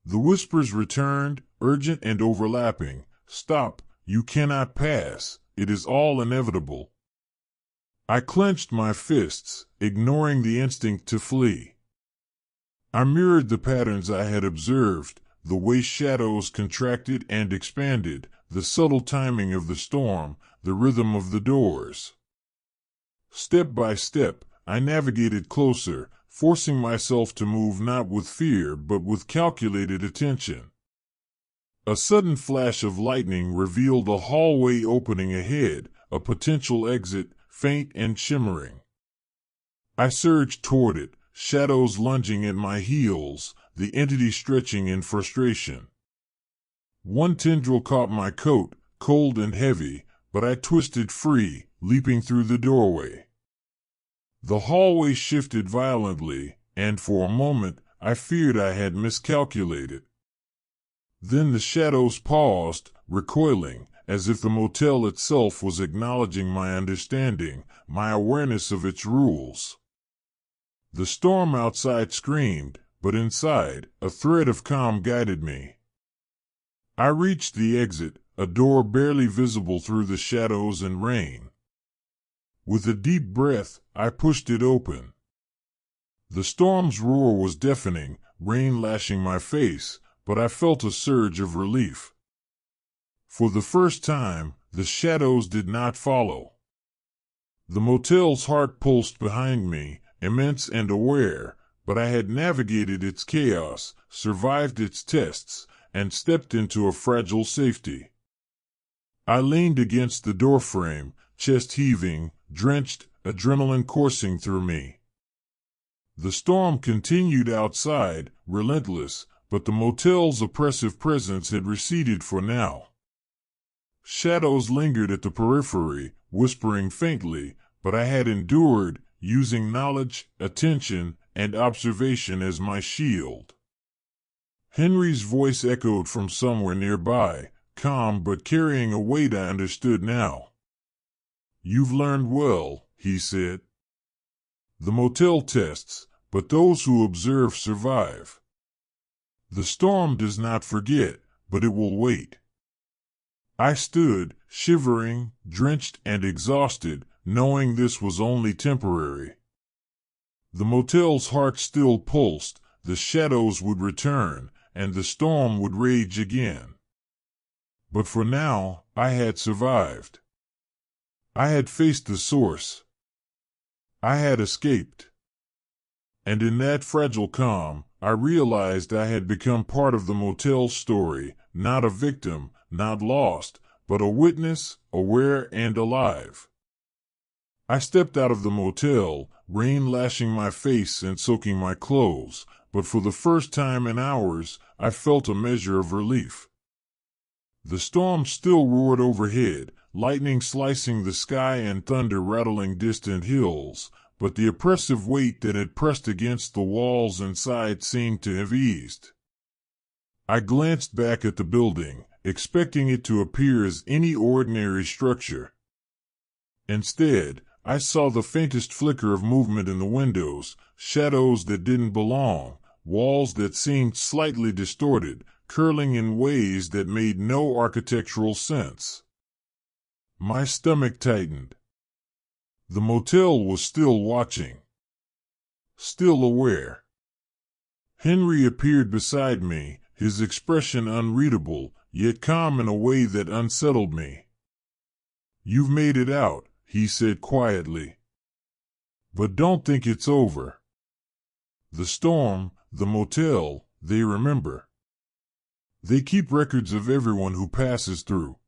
The whispers returned, urgent and overlapping. "Stop, you cannot pass, it is all inevitable." I clenched my fists, ignoring the instinct to flee. I mirrored the patterns I had observed, the way shadows contracted and expanded, the subtle timing of the storm, the rhythm of the doors. Step by step, I navigated closer, forcing myself to move not with fear but with calculated attention. A sudden flash of lightning revealed a hallway opening ahead, a potential exit, faint and shimmering. I surged toward it, shadows lunging at my heels, the entity stretching in frustration. One tendril caught my coat, cold and heavy, but I twisted free, leaping through the doorway. The hallway shifted violently, and for a moment I feared I had miscalculated. Then the shadows paused, recoiling, as if the motel itself was acknowledging my understanding, my awareness of its rules. The storm outside screamed, but inside, a thread of calm guided me. I reached the exit, a door barely visible through the shadows and rain. With a deep breath, I pushed it open. The storm's roar was deafening, rain lashing my face, but I felt a surge of relief. For the first time, the shadows did not follow. The motel's heart pulsed behind me, immense and aware, but I had navigated its chaos, survived its tests, and stepped into a fragile safety. I leaned against the doorframe, chest heaving, drenched, adrenaline coursing through me. The storm continued outside, relentless, but the motel's oppressive presence had receded for now. Shadows lingered at the periphery, whispering faintly, but I had endured, using knowledge, attention, and observation as my shield. Henry's voice echoed from somewhere nearby, calm but carrying a weight I understood now. "You've learned well," he said. "The motel tests, but those who observe survive. The storm does not forget, but it will wait." I stood, shivering, drenched and exhausted, knowing this was only temporary. The motel's heart still pulsed, the shadows would return, and the storm would rage again. But for now, I had survived. I had faced the source. I had escaped. And in that fragile calm, I realized I had become part of the motel's story, not a victim, not lost, but a witness, aware and alive. I stepped out of the motel, rain lashing my face and soaking my clothes, but for the first time in hours, I felt a measure of relief. The storm still roared overhead, lightning slicing the sky and thunder rattling distant hills, but the oppressive weight that had pressed against the walls and sides seemed to have eased. I glanced back at the building, expecting it to appear as any ordinary structure. Instead, I saw the faintest flicker of movement in the windows, shadows that didn't belong, walls that seemed slightly distorted, curling in ways that made no architectural sense. My stomach tightened. The motel was still watching. Still aware. Henry appeared beside me, his expression unreadable, yet calm in a way that unsettled me. "You've made it out," he said quietly. "But don't think it's over. The storm, the motel, they remember. They keep records of everyone who passes through.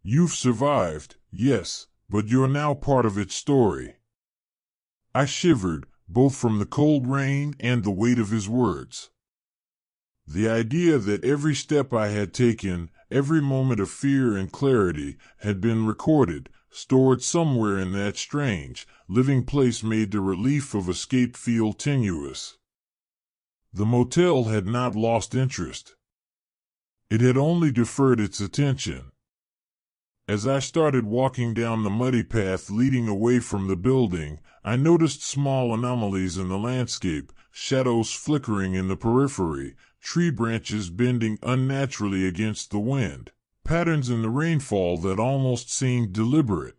You've survived, yes, but you're now part of its story." I shivered, both from the cold rain and the weight of his words. The idea that every step I had taken, every moment of fear and clarity, had been recorded, stored somewhere in that strange, living place made the relief of escape feel tenuous. The motel had not lost interest. It had only deferred its attention. As I started walking down the muddy path leading away from the building, I noticed small anomalies in the landscape, shadows flickering in the periphery, tree branches bending unnaturally against the wind, patterns in the rainfall that almost seemed deliberate.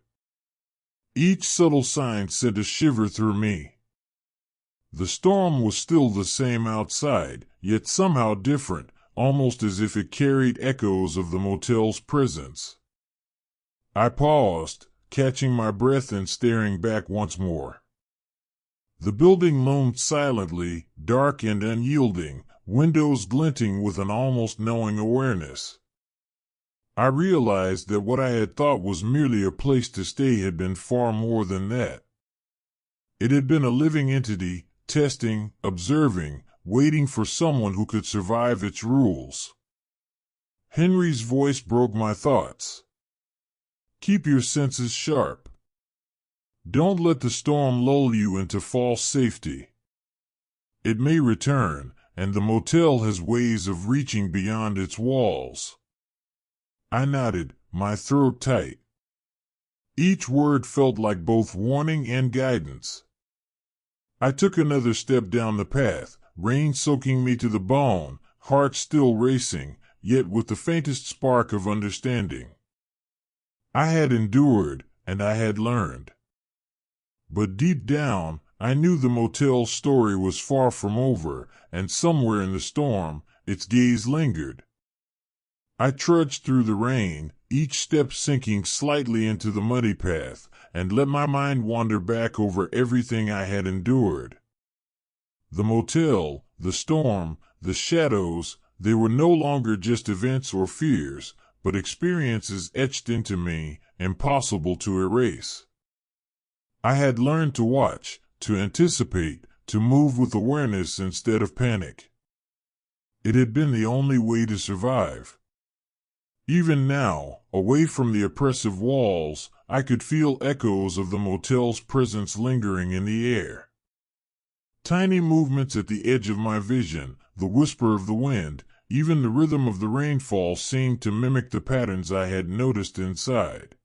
Each subtle sign sent a shiver through me. The storm was still the same outside, yet somehow different, almost as if it carried echoes of the motel's presence. I paused, catching my breath and staring back once more. The building loomed silently, dark and unyielding, windows glinting with an almost knowing awareness. I realized that what I had thought was merely a place to stay had been far more than that. It had been a living entity, testing, observing, waiting for someone who could survive its rules. Henry's voice broke my thoughts. Keep your senses sharp. Don't let the storm lull you into false safety. It may return, and the motel has ways of reaching beyond its walls. I nodded, my throat tight. Each word felt like both warning and guidance. I took another step down the path, rain soaking me to the bone, heart still racing, yet with the faintest spark of understanding. I had endured, and I had learned. But deep down, I knew the motel's story was far from over, and somewhere in the storm, its gaze lingered. I trudged through the rain, each step sinking slightly into the muddy path, and let my mind wander back over everything I had endured. The motel, the storm, the shadows, they were no longer just events or fears, but experiences etched into me, impossible to erase. I had learned to watch, to anticipate, to move with awareness instead of panic. It had been the only way to survive. Even now, away from the oppressive walls, I could feel echoes of the motel's presence lingering in the air. Tiny movements at the edge of my vision, the whisper of the wind, even the rhythm of the rainfall seemed to mimic the patterns I had noticed inside.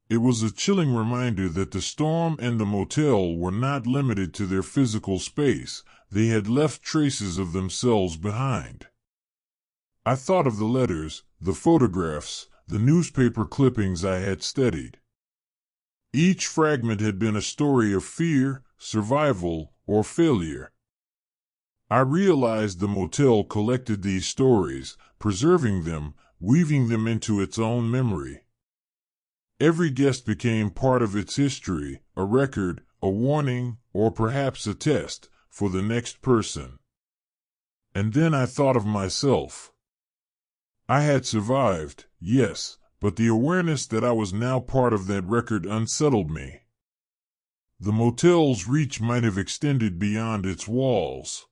It was a chilling reminder that the storm and the motel were not limited to their physical space, they had left traces of themselves behind. I thought of the letters, the photographs, the newspaper clippings I had studied. Each fragment had been a story of fear, survival, or failure. I realized the motel collected these stories, preserving them, weaving them into its own memory. Every guest became part of its history, a record, a warning, or perhaps a test for the next person. And then I thought of myself. I had survived, yes, but the awareness that I was now part of that record unsettled me. The motel's reach might have extended beyond its walls.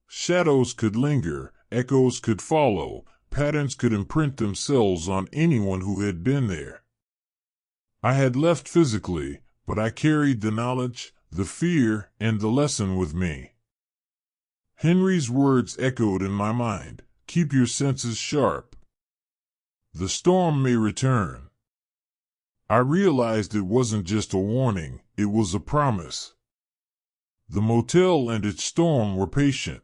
Shadows could linger, echoes could follow, patterns could imprint themselves on anyone who had been there. I had left physically, but I carried the knowledge, the fear, and the lesson with me. Henry's words echoed in my mind. Keep your senses sharp. The storm may return. I realized it wasn't just a warning, it was a promise. The motel and its storm were patient.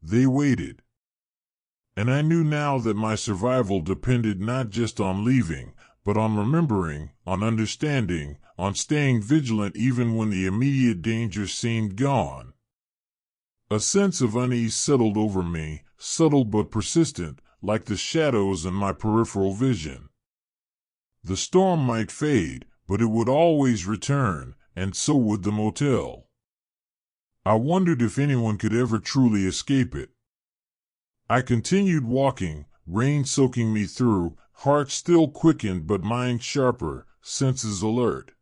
They waited. And I knew now that my survival depended not just on leaving, but on remembering, on understanding, on staying vigilant even when the immediate danger seemed gone. A sense of unease settled over me, subtle but persistent, like the shadows in my peripheral vision. The storm might fade, but it would always return, and so would the motel. I wondered if anyone could ever truly escape it. I continued walking, rain soaking me through, heart still quickened but mind sharper, senses alert.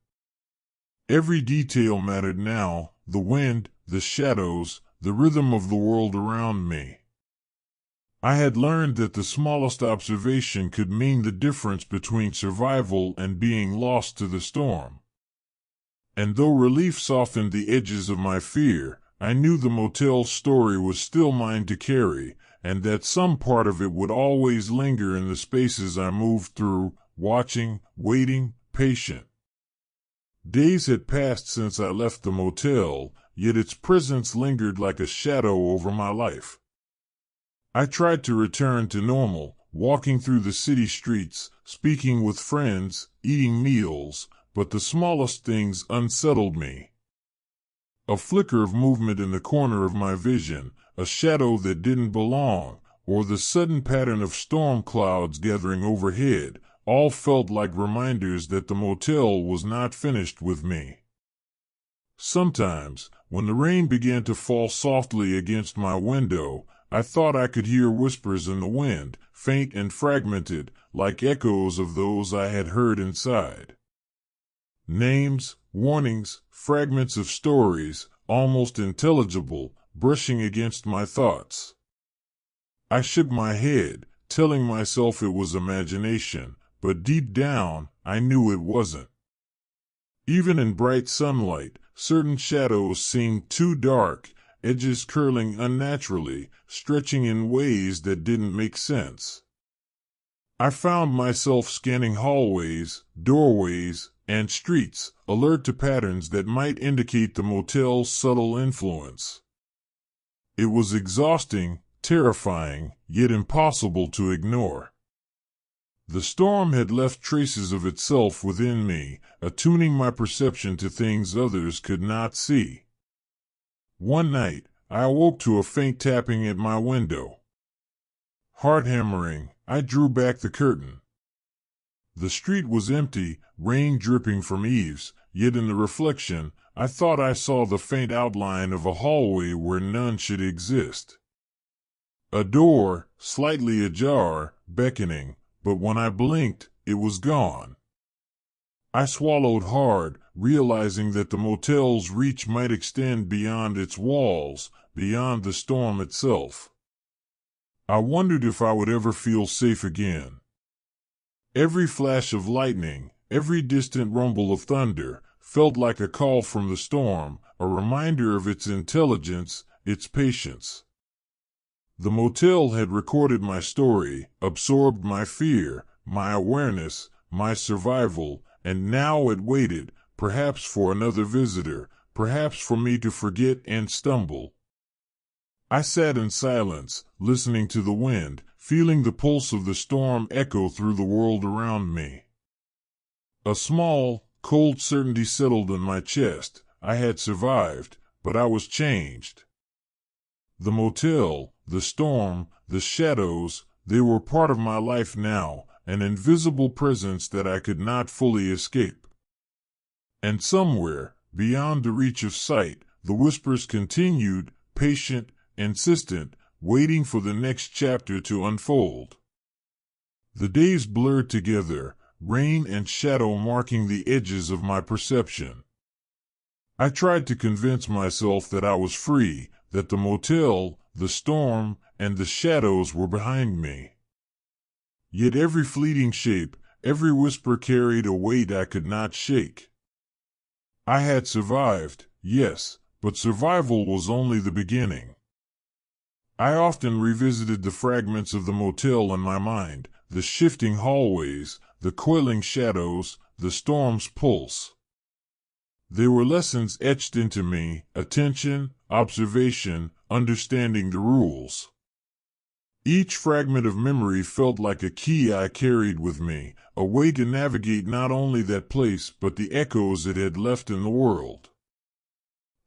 Every detail mattered now, the wind, the shadows, the rhythm of the world around me. I had learned that the smallest observation could mean the difference between survival and being lost to the storm. And though relief softened the edges of my fear, I knew the motel's story was still mine to carry, and that some part of it would always linger in the spaces I moved through, watching, waiting, patient. Days had passed since I left the motel, yet its presence lingered like a shadow over my life. I tried to return to normal, walking through the city streets, speaking with friends, eating meals, but the smallest things unsettled me. A flicker of movement in the corner of my vision, a shadow that didn't belong, or the sudden pattern of storm clouds gathering overhead, all felt like reminders that the motel was not finished with me. Sometimes, when the rain began to fall softly against my window, I thought I could hear whispers in the wind, faint and fragmented, like echoes of those I had heard inside. Names, warnings, fragments of stories, almost intelligible, brushing against my thoughts. I shook my head, telling myself it was imagination, but deep down, I knew it wasn't. Even in bright sunlight, certain shadows seemed too dark, edges curling unnaturally, stretching in ways that didn't make sense. I found myself scanning hallways, doorways, and streets, alert to patterns that might indicate the motel's subtle influence. It was exhausting, terrifying, yet impossible to ignore. The storm had left traces of itself within me, attuning my perception to things others could not see. One night, I awoke to a faint tapping at my window. Heart hammering, I drew back the curtain. The street was empty, rain dripping from eaves, yet in the reflection, I thought I saw the faint outline of a hallway where none should exist. A door, slightly ajar, beckoning, but when I blinked, it was gone. I swallowed hard, realizing that the motel's reach might extend beyond its walls, beyond the storm itself. I wondered if I would ever feel safe again. Every flash of lightning, every distant rumble of thunder, felt like a call from the storm, a reminder of its intelligence, its patience. The motel had recorded my story, absorbed my fear, my awareness, my survival, and now it waited, perhaps for another visitor, perhaps for me to forget and stumble. I sat in silence, listening to the wind, feeling the pulse of the storm echo through the world around me. A small, cold certainty settled in my chest. I had survived, but I was changed. The motel, the storm, the shadows, they were part of my life now, an invisible presence that I could not fully escape. And somewhere, beyond the reach of sight, the whispers continued, patient, insistent, waiting for the next chapter to unfold. The days blurred together, rain and shadow marking the edges of my perception. I tried to convince myself that I was free, that the motel, the storm, and the shadows were behind me. Yet every fleeting shape, every whisper carried a weight I could not shake. I had survived, yes, but survival was only the beginning. I often revisited the fragments of the motel in my mind, the shifting hallways, the coiling shadows, the storm's pulse. They were lessons etched into me, attention, observation, understanding the rules. Each fragment of memory felt like a key I carried with me, a way to navigate not only that place but the echoes it had left in the world.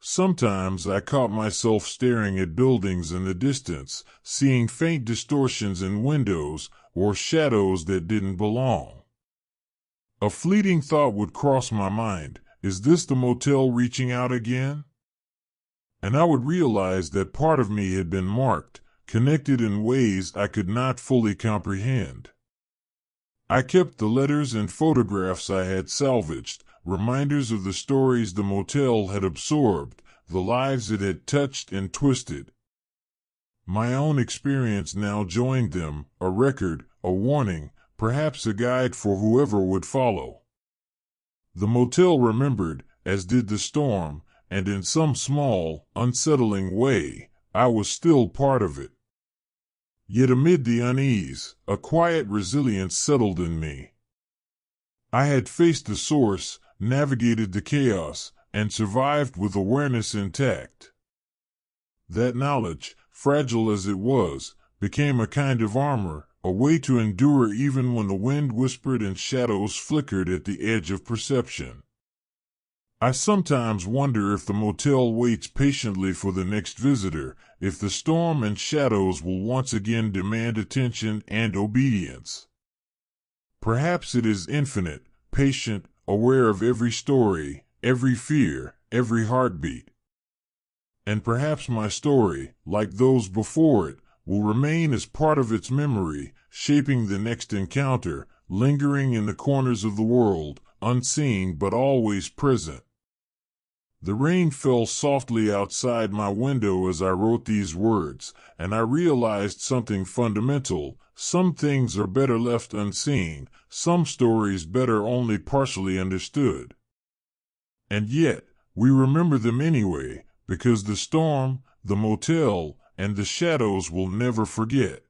Sometimes I caught myself staring at buildings in the distance, seeing faint distortions in windows or shadows that didn't belong. A fleeting thought would cross my mind, is this the motel reaching out again? And I would realize that part of me had been marked, connected in ways I could not fully comprehend. I kept the letters and photographs I had salvaged, reminders of the stories the motel had absorbed, the lives it had touched and twisted. My own experience now joined them, a record, a warning, perhaps a guide for whoever would follow. The motel remembered, as did the storm, and in some small, unsettling way, I was still part of it. Yet amid the unease, a quiet resilience settled in me. I had faced the source, navigated the chaos, and survived with awareness intact. That knowledge, fragile as it was, became a kind of armor, a way to endure even when the wind whispered and shadows flickered at the edge of perception. I sometimes wonder if the motel waits patiently for the next visitor, if the storm and shadows will once again demand attention and obedience. Perhaps it is infinite, patient, aware of every story, every fear, every heartbeat. And perhaps my story, like those before it, will remain as part of its memory, shaping the next encounter, lingering in the corners of the world, unseen but always present. The rain fell softly outside my window as I wrote these words, and I realized something fundamental. Some things are better left unseen, some stories better only partially understood. And yet, we remember them anyway, because the storm, the motel, and the shadows will never forget.